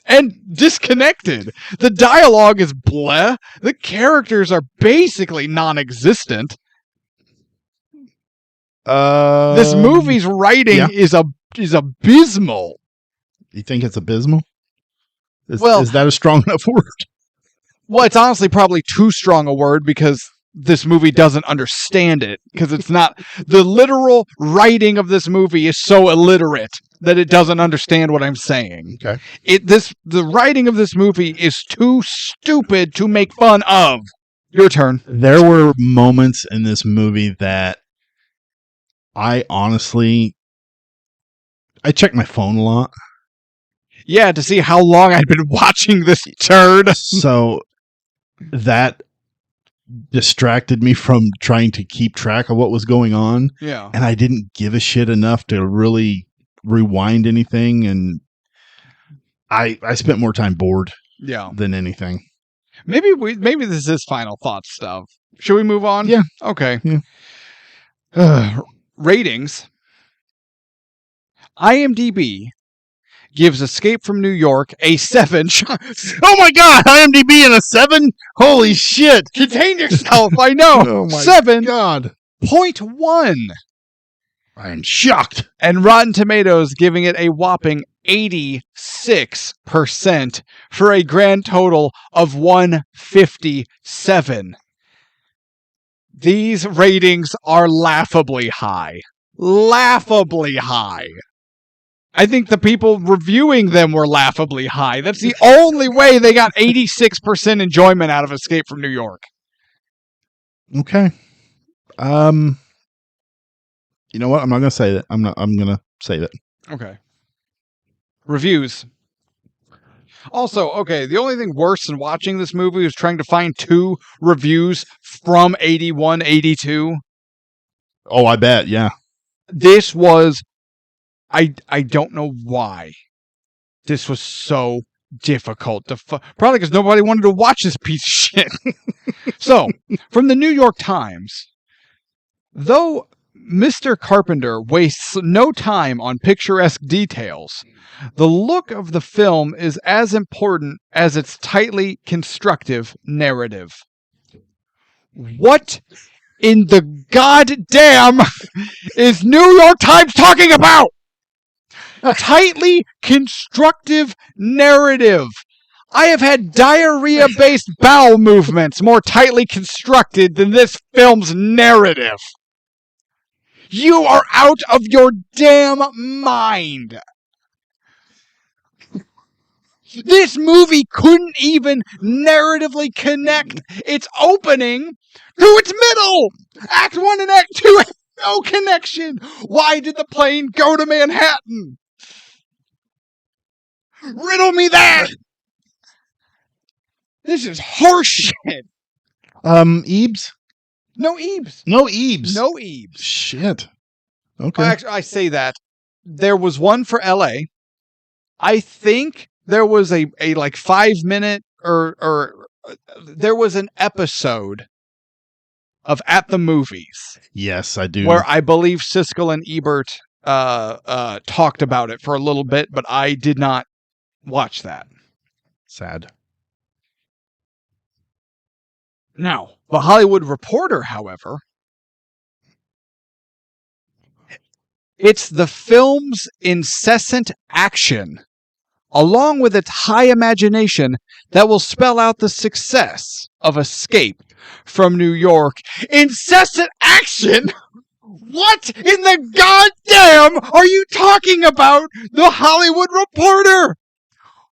and disconnected. The dialogue is bleh. The characters are basically non-existent. This movie's writing is abysmal. You think it's abysmal? Is that a strong enough word? Well, it's honestly probably too strong a word because this movie doesn't understand it. Because it's not... The literal writing of this movie is so illiterate that it doesn't understand what I'm saying. Okay. The writing of this movie is too stupid to make fun of. Your turn. There were moments in this movie that I checked my phone a lot. Yeah, to see how long I'd been watching this turd. So that distracted me from trying to keep track of what was going on. Yeah. And I didn't give a shit enough to really rewind anything. And I spent more time bored than anything. Maybe this is final thoughts stuff. Should we move on? Yeah. Okay. Yeah. Ratings. IMDb gives Escape from New York a 7. Oh my god, IMDb in a 7? Holy shit. Contain yourself, I know. Oh my 7. god. 0.1. I am shocked. And Rotten Tomatoes giving it a whopping 86% for a grand total of 157. These ratings are laughably high. Laughably high. I think the people reviewing them were laughably high. That's the only way they got 86% enjoyment out of Escape from New York. Okay. You know what? I'm not going to say that. I'm going to say that. Okay. Reviews. Also, okay, the only thing worse than watching this movie was trying to find 2 reviews from 81, 82. Oh, I bet, yeah. This was... I don't know why this was so difficult. Probably because nobody wanted to watch this piece of shit. So, from the New York Times, though Mr. Carpenter wastes no time on picturesque details, the look of the film is as important as its tightly constructive narrative. What in the goddamn is New York Times talking about? Tightly constructive narrative. I have had diarrhea-based bowel movements more tightly constructed than this film's narrative. You are out of your damn mind. This movie couldn't even narratively connect its opening to its middle. Act 1 and Act 2 have no connection. Why did the plane go to Manhattan? Riddle me that. This is horseshit. Ebes? No Ebes. No Ebes. No Ebes. Shit. Okay. Well, actually, I say that. There was one for LA. I think there was a like 5-minute or there was an episode of At the Movies. Yes, I do. Where I believe Siskel and Ebert talked about it for a little bit, but I did not watch that. Sad. Now, The Hollywood Reporter, however, it's the film's incessant action, along with its high imagination, that will spell out the success of Escape from New York. Incessant action? What in the goddamn are you talking about, The Hollywood Reporter?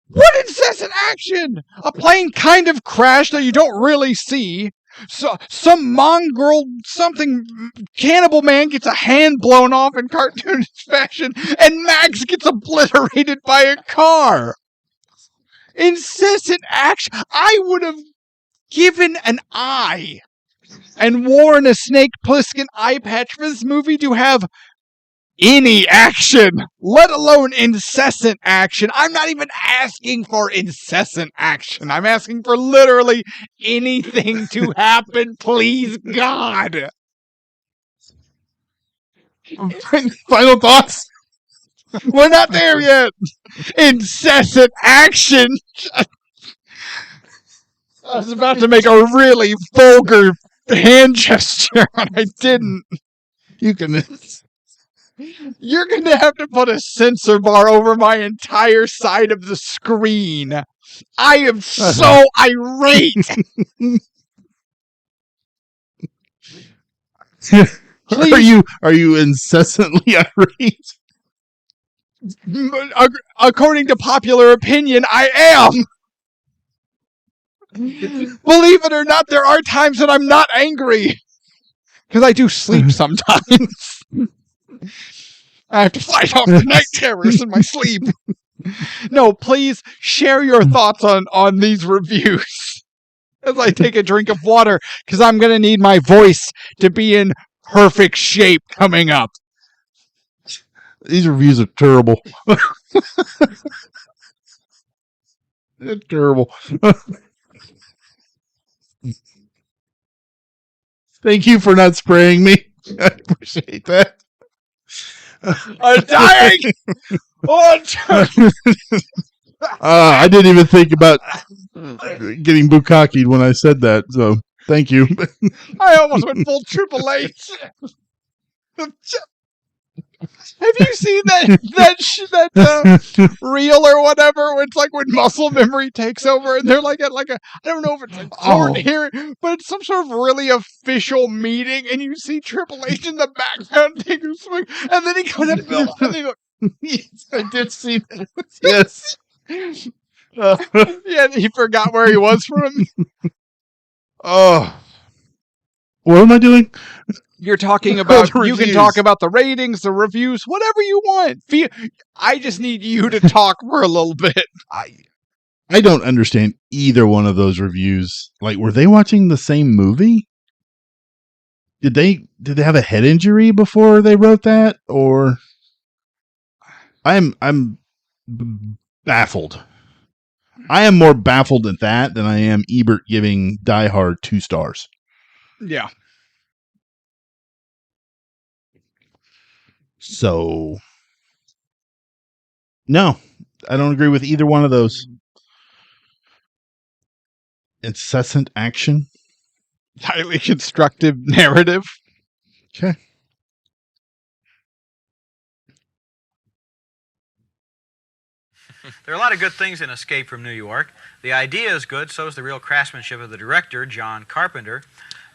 What incessant action? A plane kind of crash that you don't really see. So, some mongrel, something cannibal man gets a hand blown off in cartoonish fashion, and Max gets obliterated by a car. Incessant action. I would have given an eye and worn a Snake Plissken eye patch for this movie to have any action, let alone incessant action. I'm not even asking for incessant action. I'm asking for literally anything to happen, please, God. Final thoughts? We're not there yet. Incessant action. I was about to make a really vulgar hand gesture, and I didn't. You're going to have to put a censor bar over my entire side of the screen. I am so irate. Are you incessantly irate? According to popular opinion, I am. Believe it or not, there are times that I'm not angry. Because I do sleep sometimes. I have to fight off the night terrors in my sleep. No, please share your thoughts on these reviews as I take a drink of water, because I'm going to need my voice to be in perfect shape coming up. These reviews are terrible. They're terrible. Thank you for not spraying me. I appreciate that. I'm dying. Oh, I didn't even think about getting bukkakied when I said that. So thank you. I almost went full Triple H. Have you seen that reel or whatever? Where it's like when muscle memory takes over, and they're like at like a, I don't know if it's a court hearing, but it's some sort of really official meeting, and you see Triple H in the background take a swing, and then he comes up, and he goes, Yes, I did see that. Yes. yeah, he forgot where he was from. Oh, what am I doing? You're talking about, The you can reviews. talk about the ratings, the reviews, whatever you want. I just need you to talk for a little bit. I don't understand either one of those reviews. Like, were they watching the same movie? Did they have a head injury before they wrote that? Or I'm baffled. I am more baffled at that than I am Ebert giving Die Hard 2 stars. Yeah. So, no, I don't agree with either one of those. Incessant action. Highly constructive narrative. Okay. There are a lot of good things in Escape from New York. The idea is good, so is the real craftsmanship of the director, John Carpenter.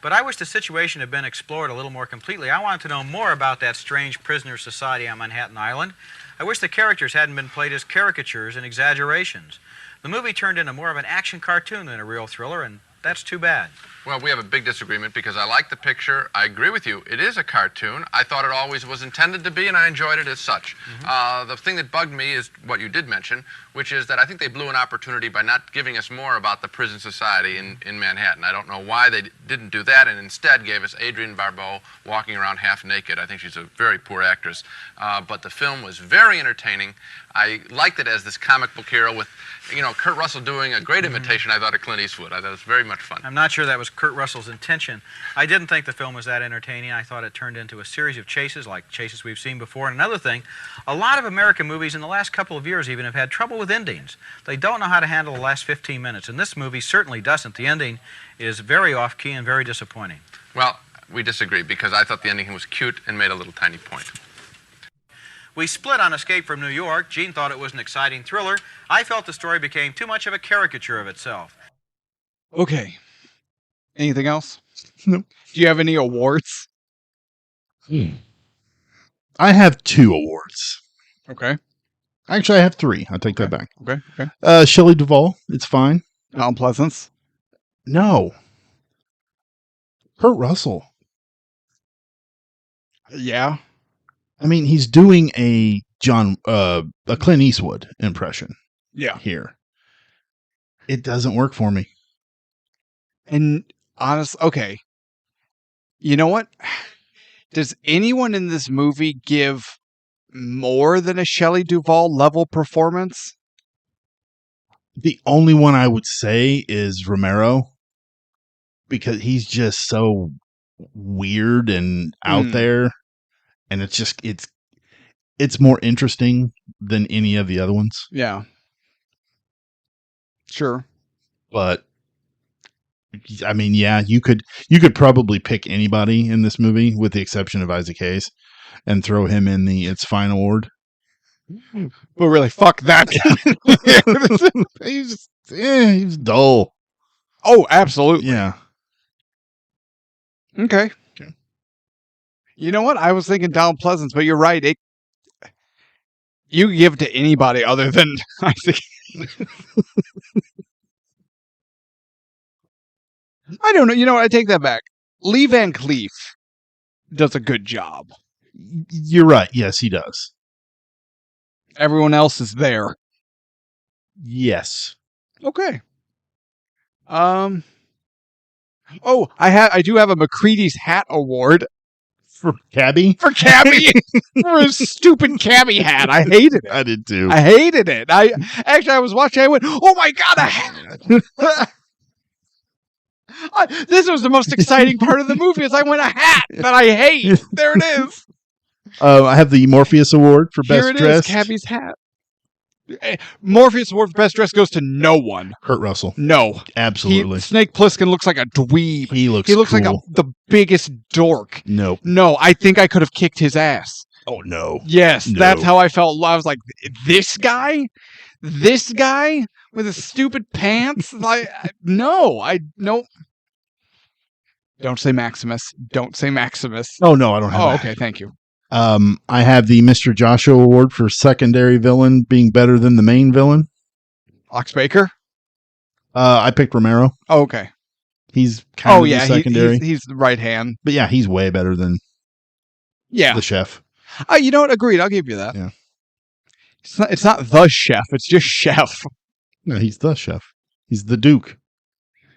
But I wish the situation had been explored a little more completely. I wanted to know more about that strange prisoner society on Manhattan Island. I wish the characters hadn't been played as caricatures and exaggerations. The movie turned into more of an action cartoon than a real thriller, and that's too bad. Well, we have a big disagreement because I like the picture. I agree with you. It is a cartoon. I thought it always was intended to be, and I enjoyed it as such. The thing that bugged me is what you did mention, which is that I think they blew an opportunity by not giving us more about the prison society in Manhattan. I don't know why they didn't do that and instead gave us Adrienne Barbeau walking around half naked. I think she's a very poor actress. But the film was very entertaining. I liked it as this comic book hero with, you know, Kurt Russell doing a great imitation, I thought, of Clint Eastwood. I thought it was very much fun. I'm not sure that was Kurt Russell's intention. I didn't think the film was that entertaining. I thought it turned into a series of chases, like chases we've seen before. And another thing, a lot of American movies in the last couple of years even have had trouble with endings. They don't know how to handle the last 15 minutes, and this movie certainly doesn't. The ending is very off-key and very disappointing. Well, we disagree because I thought the ending was cute and made a little tiny point. We split on Escape from New York. Gene thought it was an exciting thriller. I felt the story became too much of a caricature of itself. Okay. Anything else? No. Do you have any awards? I have 2 awards. Okay. Actually, I have 3. I'll take that back. Okay. Shelley Duvall, it's fine. Donald Pleasence. No. Kurt Russell. Yeah. I mean, he's doing a Clint Eastwood impression Yeah. here. It doesn't work for me. And honestly, okay. You know what? Does anyone in this movie give more than a Shelley Duvall level performance? The only one I would say is Romero, because he's just so weird and out there, and it's more interesting than any of the other ones. Yeah. Sure. But I mean, yeah, you could probably pick anybody in this movie with the exception of Isaac Hayes and throw him in the It's Fine award. But really, fuck that. He's dull. Oh, absolutely. Yeah. Okay. You know what? I was thinking Donald Pleasence, but you're right. You give it to anybody other than Isaac. I don't know. You know what? I take that back. Lee Van Cleef does a good job. You're right. Yes, he does. Everyone else is there. Yes. Okay. Oh, I do have a McCready's Hat Award For Cabby? for Cabby for his stupid Cabby hat. I hated it. I did too. I hated it. I was watching. I went, "Oh my god, a hat!" This was the most exciting part of the movie. Is I went, a hat that I hate. There it is. I have the Morpheus Award for Here Best it Dressed. is, Cabby's hat. Morpheus Award for Best Dressed goes to no one. Kurt Russell. No. Absolutely. Snake Plissken looks like a dweeb. He looks like cool. the biggest dork. Nope. No, I think I could have kicked his ass. Oh, no. Yes, No. that's how I felt. I was like, this guy with his stupid pants? No. Don't say Maximus. Don't say Maximus. Oh, no, I don't have that. Okay, thank you. I have the Mr. Joshua Award for secondary villain being better than the main villain. Ox Baker? I picked Romero. Oh, okay. He's kind of the he- secondary. he's the right hand. But yeah, he's way better than Yeah. the chef. You know what? Agreed. I'll give you that. Yeah. It's not the chef. It's just chef. No, he's the chef. He's the Duke.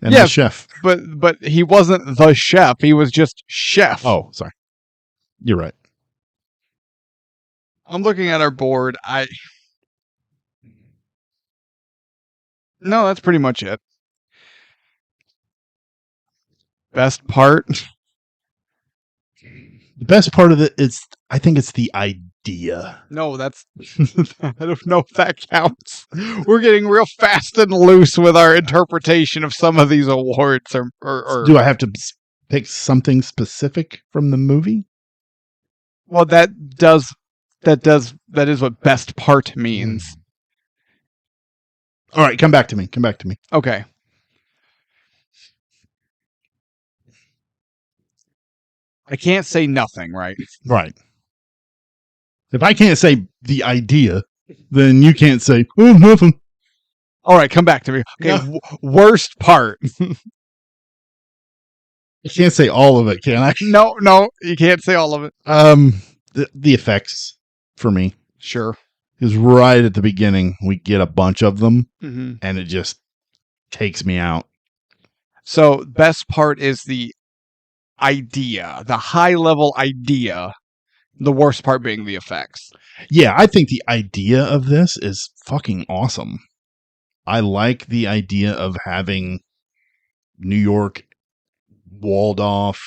And Yeah. the chef. But he wasn't the chef. He was just chef. Oh, sorry. You're right. I'm looking at our board. No, that's pretty much it. Best part? The best part of it is, I think it's the idea. No, that's... I don't know if that counts. We're getting real fast and loose with our interpretation of some of these awards. Or Do I have to pick something specific from the movie? Well, that is what best part means. All right, come back to me. Okay. I can't say nothing, right? Right. If I can't say the idea, then you can't say, oh, nothing. All right, come back to me. Okay, No. Worst part. I can't say all of it, can I? No, you can't say all of it. The effects for me. Sure. Because right at the beginning, we get a bunch of them, Mm-hmm. and it just takes me out. So, best part is the idea, the high level idea. The worst part being the effects. Yeah, I think the idea of this is fucking awesome. I like the idea of having New York walled off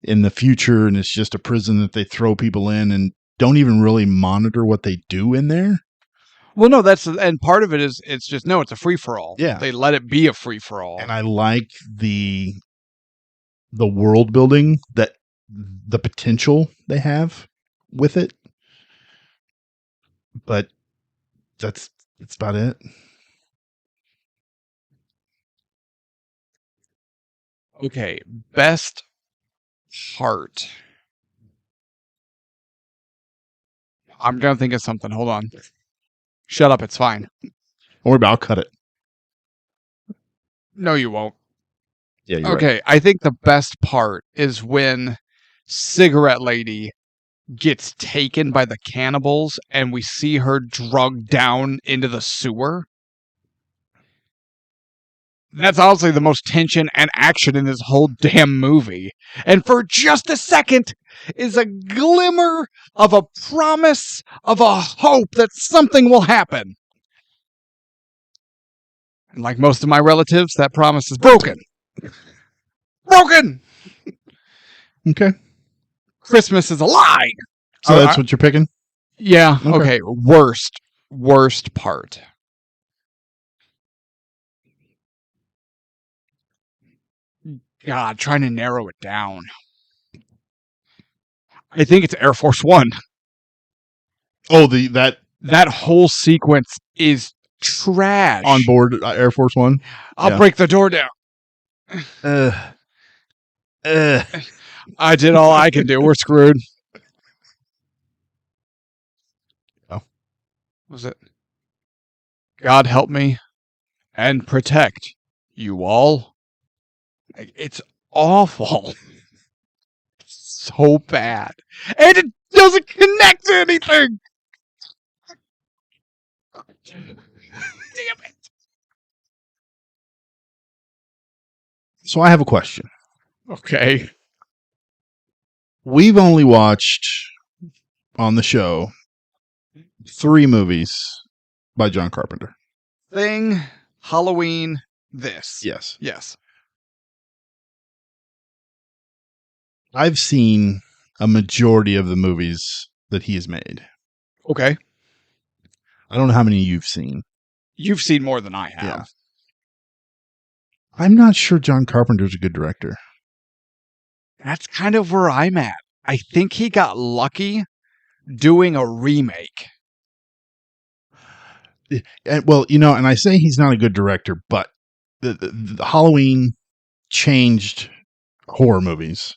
in the future, and it's just a prison that they throw people in and don't even really monitor what they do in there. Well, no, and part of it is it's a free for all. Yeah. They let it be a free for all. And I like the world building, that the potential they have with it. But that's about it. Okay, best part. I'm gonna think of something. Hold on. Shut up. It's fine. Don't worry about it, I'll cut it. No, you won't. Yeah, you're Okay, I think the best part is when Cigarette Lady gets taken by the cannibals and we see her drugged down into the sewer. That's honestly the most tension and action in this whole damn movie. And for just a second is a glimmer of a promise of a hope that something will happen. And like most of my relatives, that promise is broken. Broken! Okay. Christmas is a lie! So that's what you're picking? Yeah, Okay. okay. Worst part. God, trying to narrow it down. I think it's Air Force One. Oh, that That whole sequence is trash. on board Air Force One? I'll yeah. break the door down. I did all I can do. We're screwed. Oh. Was it? God help me and protect you all. It's awful. So bad. And it doesn't connect to anything. Damn it. So I have a question. Okay. We've only watched on the show 3 movies by John Carpenter. Thing, Halloween, this. Yes. Yes. I've seen a majority of the movies that he has made. Okay. I don't know how many you've seen. You've seen more than I have. Yeah. I'm not sure John Carpenter's a good director. That's kind of where I'm at. I think he got lucky doing a remake. And, well, and I say he's not a good director, but the Halloween changed horror movies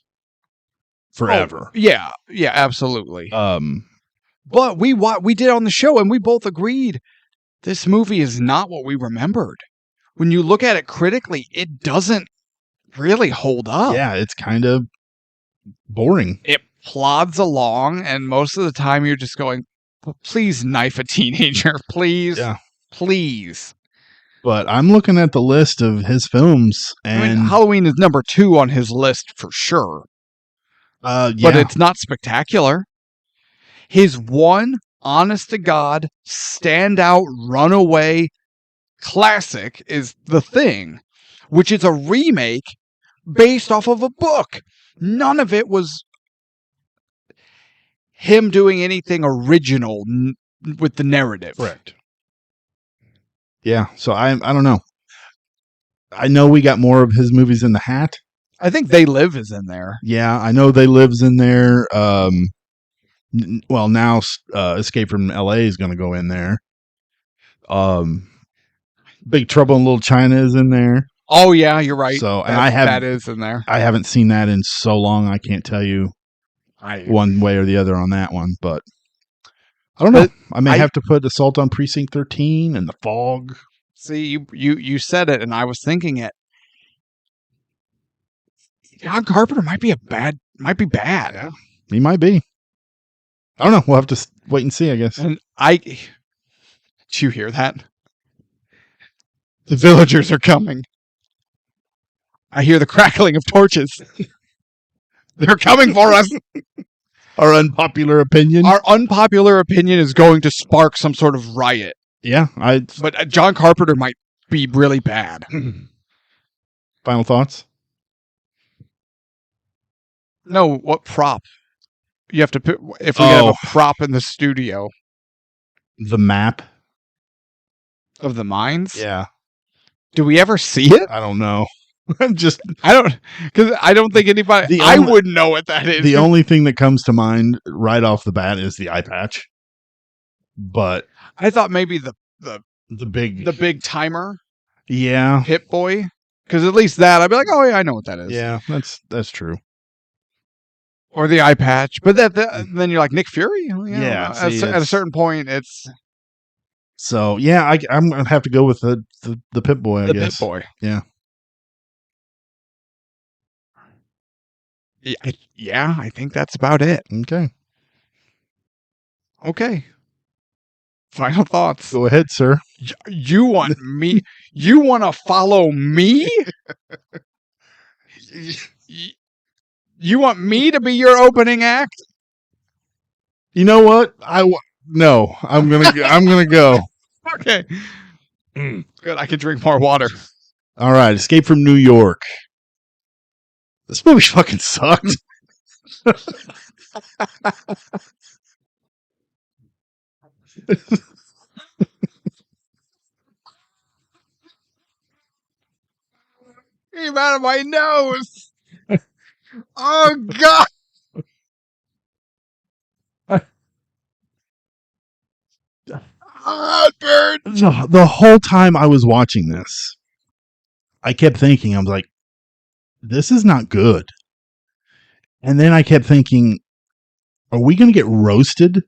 forever. Oh, yeah, absolutely. But we did on the show, and we both agreed this movie is not what we remembered. When you look at it critically, it doesn't really hold up. Yeah, it's kind of boring. It plods along, and most of the time you're just going, please knife a teenager, please. Yeah. Please. But I'm looking at the list of his films, and Halloween is number 2 on his list for sure. yeah. But it's not spectacular. His one, honest to God, standout, runaway classic is The Thing, which is a remake based off of a book. None of it was him doing anything original with the narrative. Correct. Yeah, so I don't know. I know we got more of his movies in the hat. I think They Live is in there. Yeah, I know They Live's in there. Well, now Escape from L.A. is going to go in there. Big Trouble in Little China is in there. Oh yeah, you're right. So, and that is in there. I haven't seen that in so long. I can't tell you one way or the other on that one, but I don't know. I may have to put Assault on Precinct 13 and The Fog. See, you said it, and I was thinking it. John Carpenter might be bad. Yeah, he might be. I don't know. We'll have to wait and see, I guess. And did you hear that? The villagers are coming. I hear the crackling of torches. They're coming for us. Our unpopular opinion. Our unpopular opinion is going to spark some sort of riot. Yeah, But John Carpenter might be really bad. Final thoughts? No, what prop? You have to put, if we have a prop in the studio. The map of the mines? Yeah. Do we ever see it? I don't know. I don't think anybody, I wouldn't know what that is. The only thing that comes to mind right off the bat is the eye patch. But I thought maybe the big timer. Yeah. Hit Boy. Because at least that, I'd be like, oh yeah, I know what that is. Yeah, that's true. Or the eye patch. But then you're like, Nick Fury? Yeah. At a certain point, it's... So, yeah, I'm going to have to go with the Pip Boy, I guess. Pip Boy. Yeah. Yeah, I think that's about it. Okay. Final thoughts. Go ahead, sir. You want me? You want to follow me? You want me to be your opening act? You know what? No. I'm gonna go. Okay. Good. I can drink more water. All right. Escape from New York. This movie fucking sucked. Came out of my nose. Oh God. Bird. The whole time I was watching this, I kept thinking, I was like, this is not good. And then I kept thinking, are we going to get roasted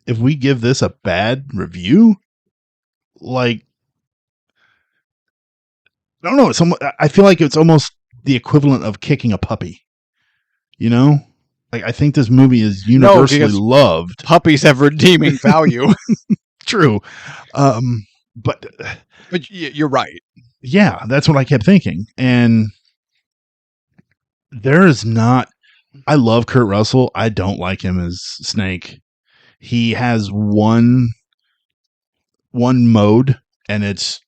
if we give this a bad review? Like, I don't know. I feel like it's almost the equivalent of kicking a puppy. You know? Like, I think this movie is universally loved. Puppies have redeeming value. True. But you're right. Yeah, that's what I kept thinking. And there is not... I love Kurt Russell. I don't like him as Snake. He has one mode, and it's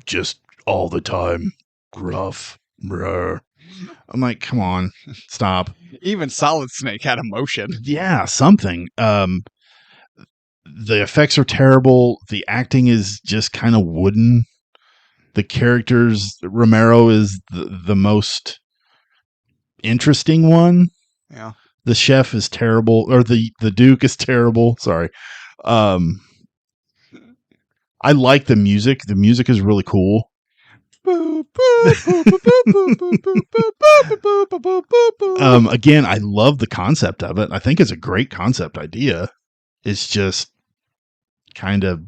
just all the time gruff. Bruh. I'm like, come on, stop. Even Solid Snake had emotion. Yeah, something. The effects are terrible. The acting is just kind of wooden. The characters, Romero is the most interesting one. Yeah. The chef is terrible, or the Duke is terrible. Sorry. I like the music. The music is really cool. Again, I love the concept of it. I think it's a great concept idea. It's just kind of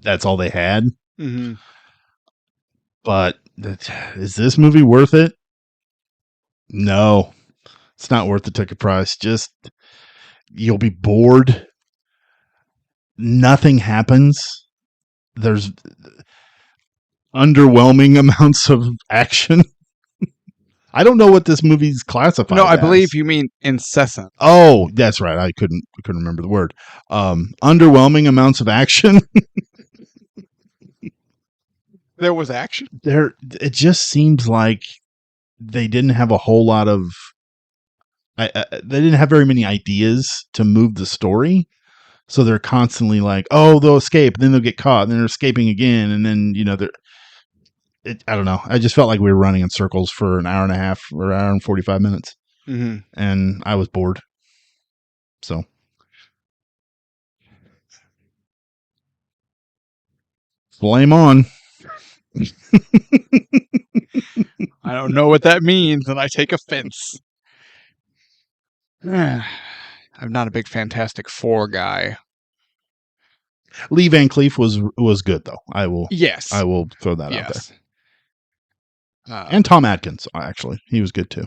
that's all they had. Mm-hmm. But is this movie worth it? No, it's not worth the ticket price. Just you'll be bored. Nothing happens. There's underwhelming amounts of action. I don't know what this movie's classified. No, I as. believe you mean incessant. Oh, that's right. I couldn't remember the word. Underwhelming amounts of action. There was action. It just seems like they didn't have a whole lot of. They didn't have very many ideas to move the story, so they're constantly like, "Oh, they'll escape, and then they'll get caught, and then they're escaping again, and then they're." I don't know. I just felt like we were running in circles for an hour and a half or an hour and 45 minutes. Mm-hmm. And I was bored. So. Blame on. I don't know what that means, and I take offense. I'm not a big Fantastic Four guy. Lee Van Cleef was good, though. I will throw that out there. And Tom Atkins, actually. He was good, too.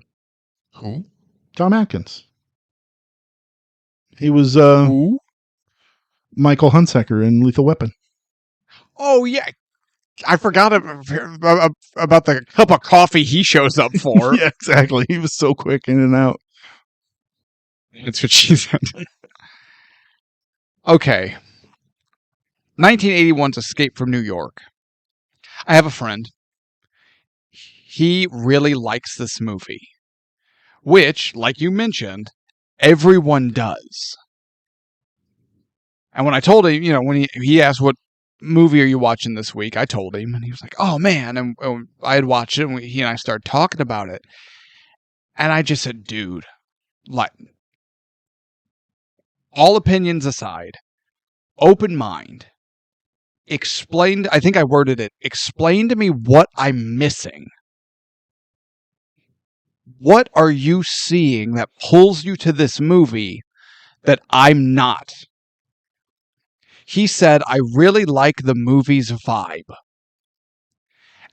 Who? Tom Atkins. He was Who? Michael Hunsaker in Lethal Weapon. Oh, yeah. I forgot about the cup of coffee he shows up for. Yeah, exactly. He was so quick in and out. That's what she said. Okay. 1981's Escape from New York. I have a friend. He really likes this movie, which, like you mentioned, everyone does. And when I told him, when he asked what movie are you watching this week, I told him, and he was like, "Oh man!" And I had watched it, and he and I started talking about it, and I just said, "Dude, like, all opinions aside, open mind. Explain." I think I worded it. Explain to me what I'm missing. What are you seeing that pulls you to this movie that I'm not? He said, "I really like the movie's vibe."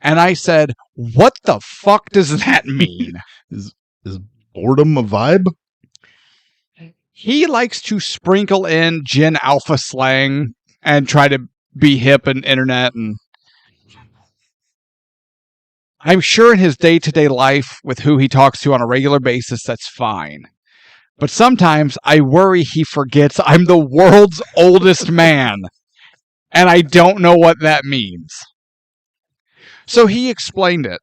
And I said, "What the fuck does that mean?" Is boredom a vibe? He likes to sprinkle in Gen Alpha slang and try to be hip and internet, and I'm sure in his day-to-day life with who he talks to on a regular basis, that's fine. But sometimes I worry he forgets I'm the world's oldest man, and I don't know what that means. So he explained it.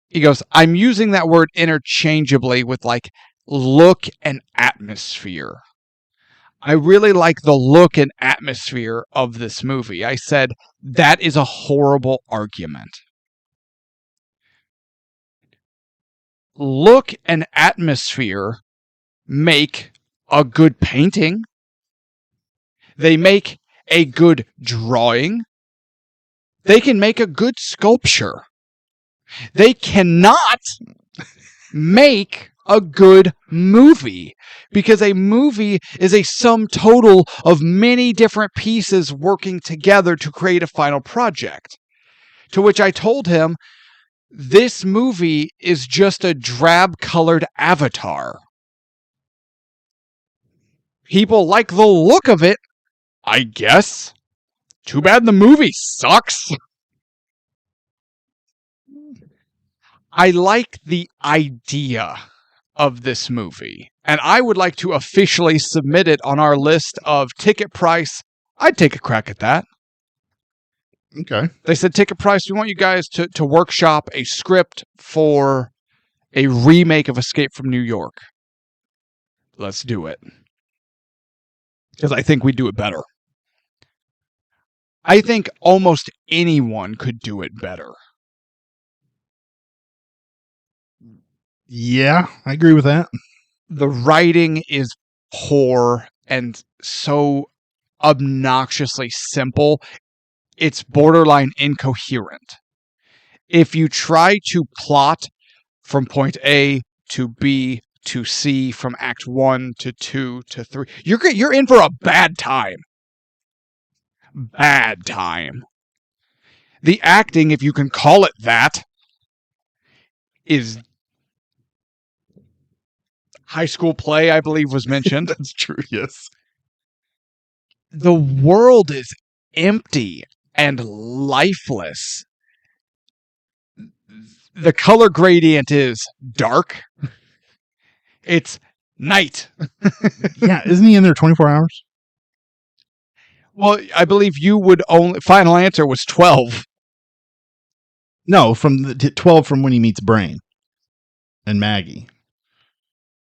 He goes, "I'm using that word interchangeably with like look and atmosphere. I really like the look and atmosphere of this movie." I said, "That is a horrible argument. Look and atmosphere make a good painting. They make a good drawing. They can make a good sculpture. They cannot make a good movie, because a movie is a sum total of many different pieces working together to create a final project." To which I told him, this movie is just a drab-colored avatar. People like the look of it, I guess. Too bad the movie sucks. I like the idea of this movie, and I would like to officially submit it on our list of TicketPrice. I'd take a crack at that. Okay. They said, "TicketPrice, we want you guys to workshop a script for a remake of Escape from New York. Let's do it. Because I think we do it better. I think almost anyone could do it better. Yeah, I agree with that. The writing is poor and so obnoxiously simple. It's borderline incoherent. If you try to plot from point A to B to C, from Act 1 to 2 to 3, you're in for a bad time. Bad time. The acting, if you can call it that, is high school play, I believe, was mentioned. That's true, yes. The world is empty and lifeless. The color gradient is dark. It's night. Yeah, isn't he in there 24 hours? Well, I believe you would only... Final answer was 12. No, from the 12 from when he meets Brain and Maggie.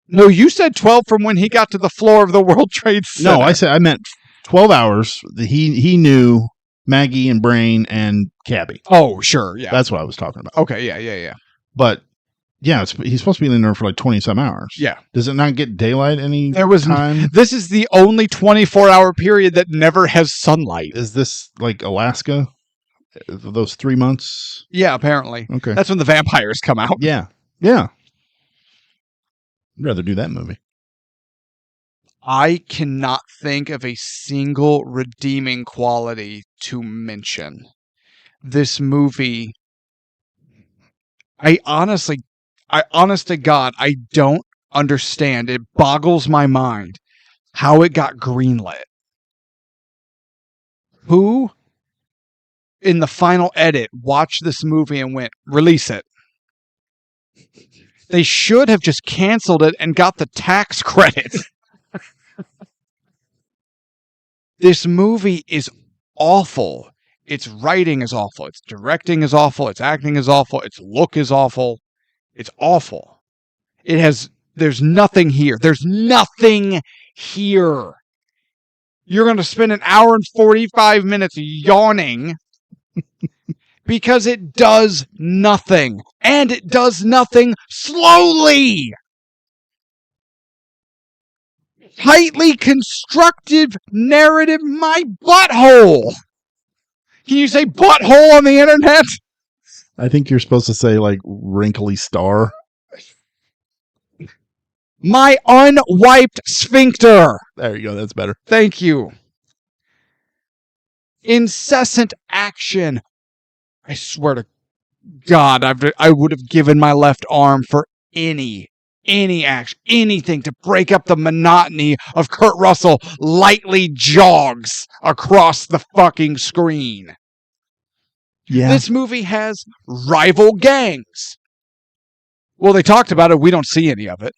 No, you said 12 from when he got to the floor of the World Trade Center. No, I meant 12 hours. He knew Maggie and Brain and Cabby. Oh, sure, yeah. That's what I was talking about. Okay, yeah. But yeah, he's supposed to be in there for like 20-some hours. Yeah. Does it not get daylight any time? This is the only 24-hour period that never has sunlight. Is this like Alaska? Those 3 months? Yeah, apparently. Okay. That's when the vampires come out. Yeah. I'd rather do that movie. I cannot think of a single redeeming quality to mention. This movie, honest to God, I don't understand. It boggles my mind how it got greenlit. Who, in the final edit, watched this movie and went, release it? They should have just canceled it and got the tax credit. This movie is awful. Its writing is awful. Its directing is awful. Its acting is awful. Its look is awful. It's awful. There's nothing here. There's nothing here. You're going to spend an hour and 45 minutes yawning because it does nothing. And it does nothing slowly. Tightly constructed narrative, my butthole. Can you say butthole on the internet? I think you're supposed to say like wrinkly star. My unwiped sphincter. There you go. That's better. Thank you. Incessant action. I swear to God, I would have given my left arm for any action, anything to break up the monotony of Kurt Russell lightly jogs across the fucking screen. Yeah. This movie has rival gangs. Well, they talked about it. We don't see any of it.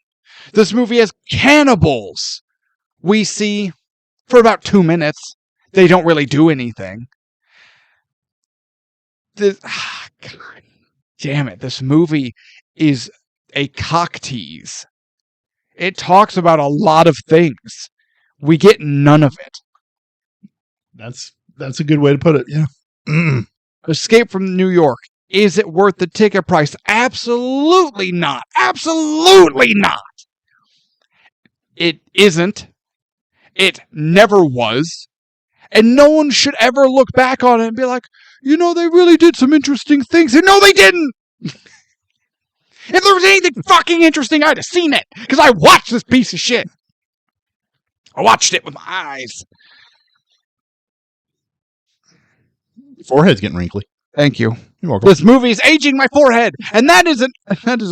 This movie has cannibals. We see for about 2 minutes. They don't really do anything. God damn it. This movie is a cock tease. It talks about a lot of things. We get none of it. That's a good way to put it. Yeah. Escape from New York. Is it worth the ticket price? Absolutely not. Absolutely not. It isn't. It never was. And no one should ever look back on it and be like, they really did some interesting things. And no, they didn't. If there was anything fucking interesting, I'd have seen it. Because I watched this piece of shit. I watched it with my eyes. Forehead's getting wrinkly. Thank you. You're welcome. This movie is aging my forehead. And that is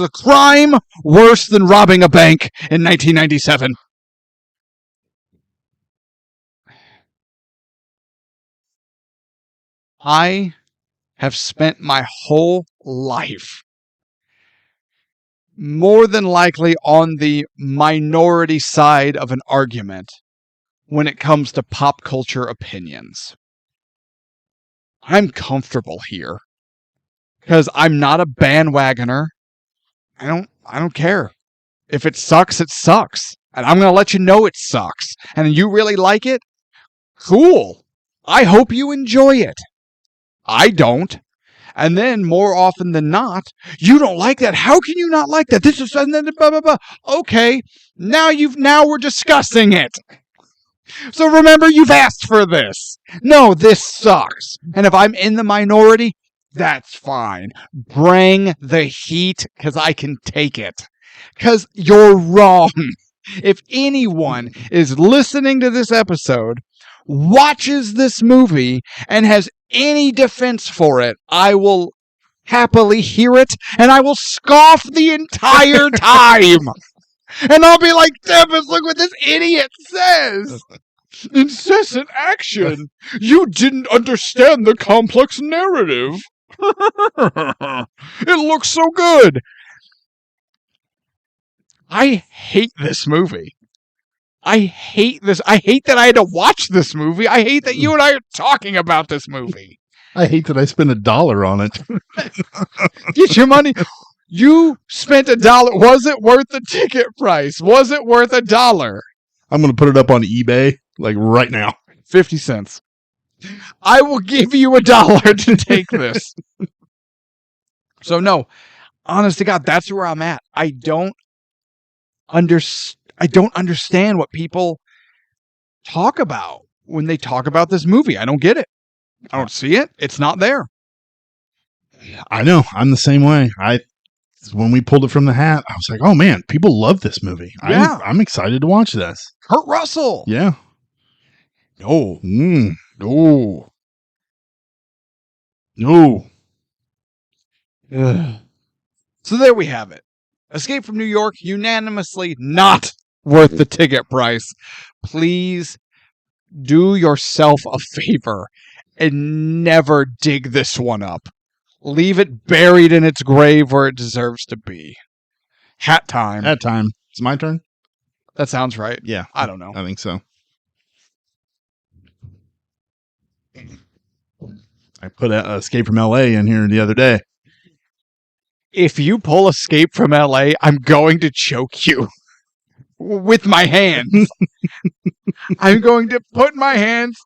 a crime worse than robbing a bank in 1997. I have spent my whole life more than likely on the minority side of an argument when it comes to pop culture opinions. I'm comfortable here because I'm not a bandwagoner. I don't I don't care. If it sucks, it sucks. And I'm going to let you know it sucks. And you really like it? Cool. I hope you enjoy it. I don't. And then, more often than not, you don't like that. How can you not like that? This is blah, blah, blah. Okay, now we're discussing it. So remember, you've asked for this. No, this sucks. And if I'm in the minority, that's fine. Bring the heat, because I can take it. Because you're wrong. If anyone is listening to this episode, watches this movie, and has any defense for it, I will happily hear it, and I will scoff the entire time. And I'll be like, Tevis, look what this idiot says. Incessant action. You didn't understand the complex narrative. It looks so good. I hate this movie. I hate this. I hate that I had to watch this movie. I hate that you and I are talking about this movie. I hate that I spent $1 on it. Get your money. You spent $1. Was it worth the ticket price? Was it worth $1? I'm going to put it up on eBay, like right now. 50 cents. I will give you $1 to take this. So no, honest to God, that's where I'm at. I don't understand what people talk about when they talk about this movie. I don't get it. I don't see it. It's not there. I know. I'm the same way. When we pulled it from the hat, I was like, oh man, people love this movie. Yeah. I'm excited to watch this. Kurt Russell. Yeah. No. No. No. Ugh. So there we have it. Escape from New York, unanimously not worth the ticket price. Please do yourself a favor and never dig this one up. Leave it buried in its grave where it deserves to be. Hat time. Hat time. It's my turn? That sounds right. Yeah. I don't know. I think so. I put Escape from LA in here the other day. If you pull Escape from LA, I'm going to choke you with my hands. I'm going to put my hands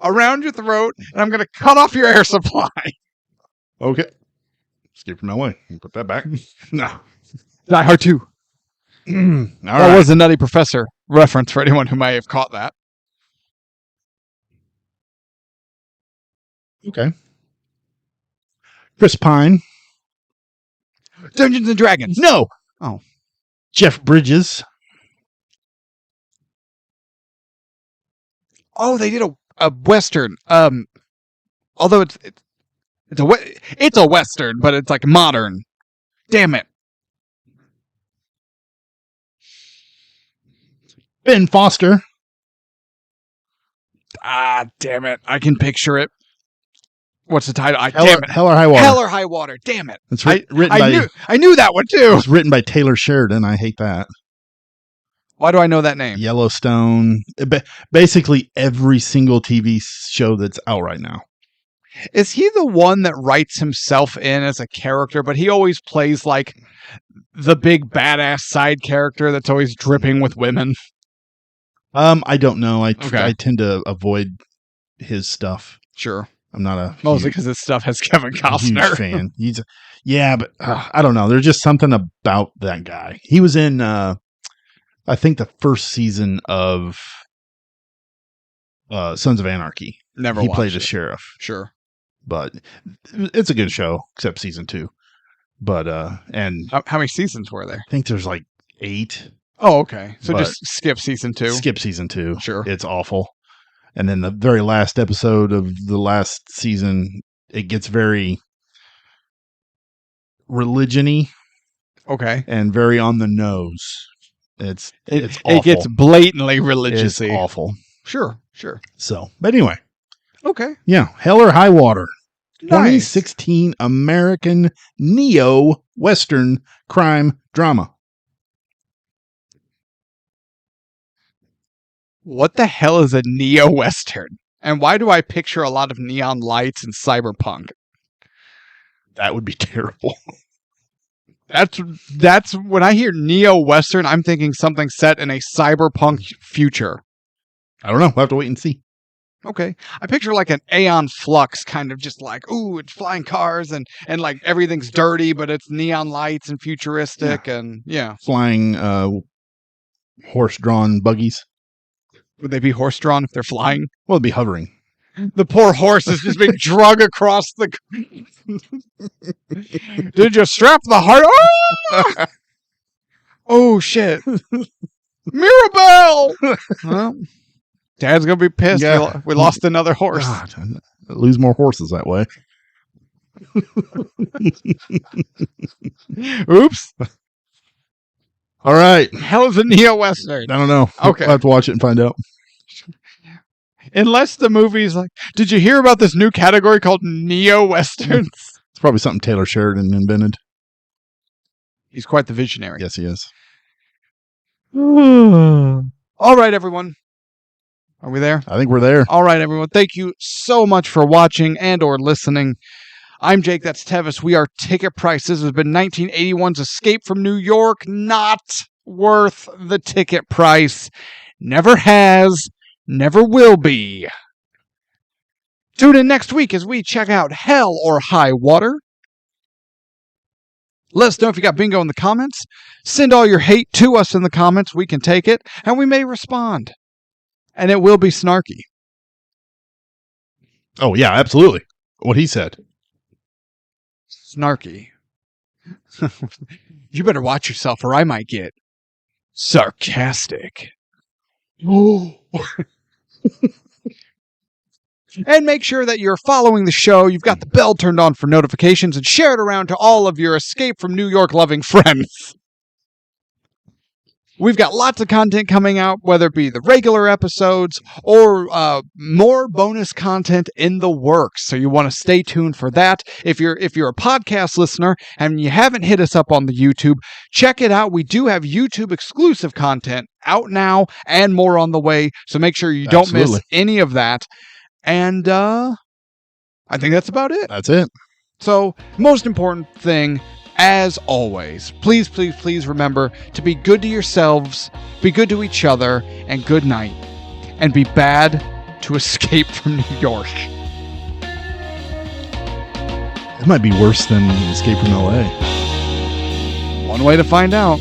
around your throat and I'm going to cut off your air supply. Okay. Escape from LA. Put that back. No. Die Hard 2. That was a Nutty Professor reference for anyone who may have caught that. Okay. Chris Pine. Dungeons and Dragons. No. Oh. Jeff Bridges. Oh, they did a Western. Although it's a Western, but it's like modern. Damn it. Ben Foster. Ah, damn it. I can picture it. What's the title? Hell or High Water. Hell or High Water. Damn it. It's written by... I knew that one too. It's written by Taylor Sheridan. I hate that. Why do I know that name? Yellowstone. Basically every single TV show that's out right now. Is he the one that writes himself in as a character, but he always plays like the big badass side character that's always dripping with women? I don't know. I tend to avoid his stuff. Sure. I'm not a mostly because his stuff has Kevin Costner. Huge fan. But I don't know. There's just something about that guy. He was in, I think, the first season of Sons of Anarchy. Never. He played a sheriff. Sure, but it's a good show, except season 2. But and how many seasons were there? I think there's like 8. Oh, okay. So just skip season 2. Skip season 2. Sure, it's awful. And then the very last episode of the last season, it gets very religion-y. Okay. And very on the nose. It's awful. It gets blatantly religious-y. It's awful. Sure. So, but anyway. Okay. Yeah. Hell or High Water. Nice. 2016 American neo-Western crime drama. What the hell is a neo-Western? And why do I picture a lot of neon lights and cyberpunk? That would be terrible. That's when I hear neo-Western, I'm thinking something set in a cyberpunk future. I don't know. We'll have to wait and see. Okay. I picture like an Aeon Flux, kind of just like, ooh, it's flying cars and like everything's dirty, but it's neon lights and futuristic and yeah. Flying horse-drawn buggies. Would they be horse-drawn if they're flying? Well, it'd be hovering. The poor horse is just being drug across the... Did you strap the heart? Oh, oh shit. Mirabelle! Well, Dad's going to be pissed. Yeah. We lost another horse. God, I lose more horses that way. Oops. All right. Hell is a neo-Western? I don't know. Okay. We'll have to watch it and find out. Unless the movie's like, did you hear about this new category called neo-Westerns? It's probably something Taylor Sheridan invented. He's quite the visionary. Yes, he is. All right, everyone. Are we there? I think we're there. All right, everyone. Thank you so much for watching and or listening. I'm Jake. That's Tevis. We are Ticket Price. This has been 1981's Escape from New York. Not worth the ticket price. Never has. Never will be. Tune in next week as we check out Hell or High Water. Let us know if you got bingo in the comments. Send all your hate to us in the comments. We can take it, and we may respond. And it will be snarky. Oh, yeah, absolutely. What he said. Snarky. You better watch yourself or I might get sarcastic. Oh. And make sure that you're following the show. You've got the bell turned on for notifications and share it around to all of your Escape from New York loving friends. We've got lots of content coming out, whether it be the regular episodes or more bonus content in the works. So you want to stay tuned for that. If you're a podcast listener and you haven't hit us up on the YouTube, check it out. We do have YouTube exclusive content out now and more on the way. So make sure you don't miss any of that. And I think that's about it. That's it. So most important thing, as always, please, please, please remember to be good to yourselves, be good to each other, and good night. And be bad to Escape from New York. It might be worse than Escape from LA. One way to find out.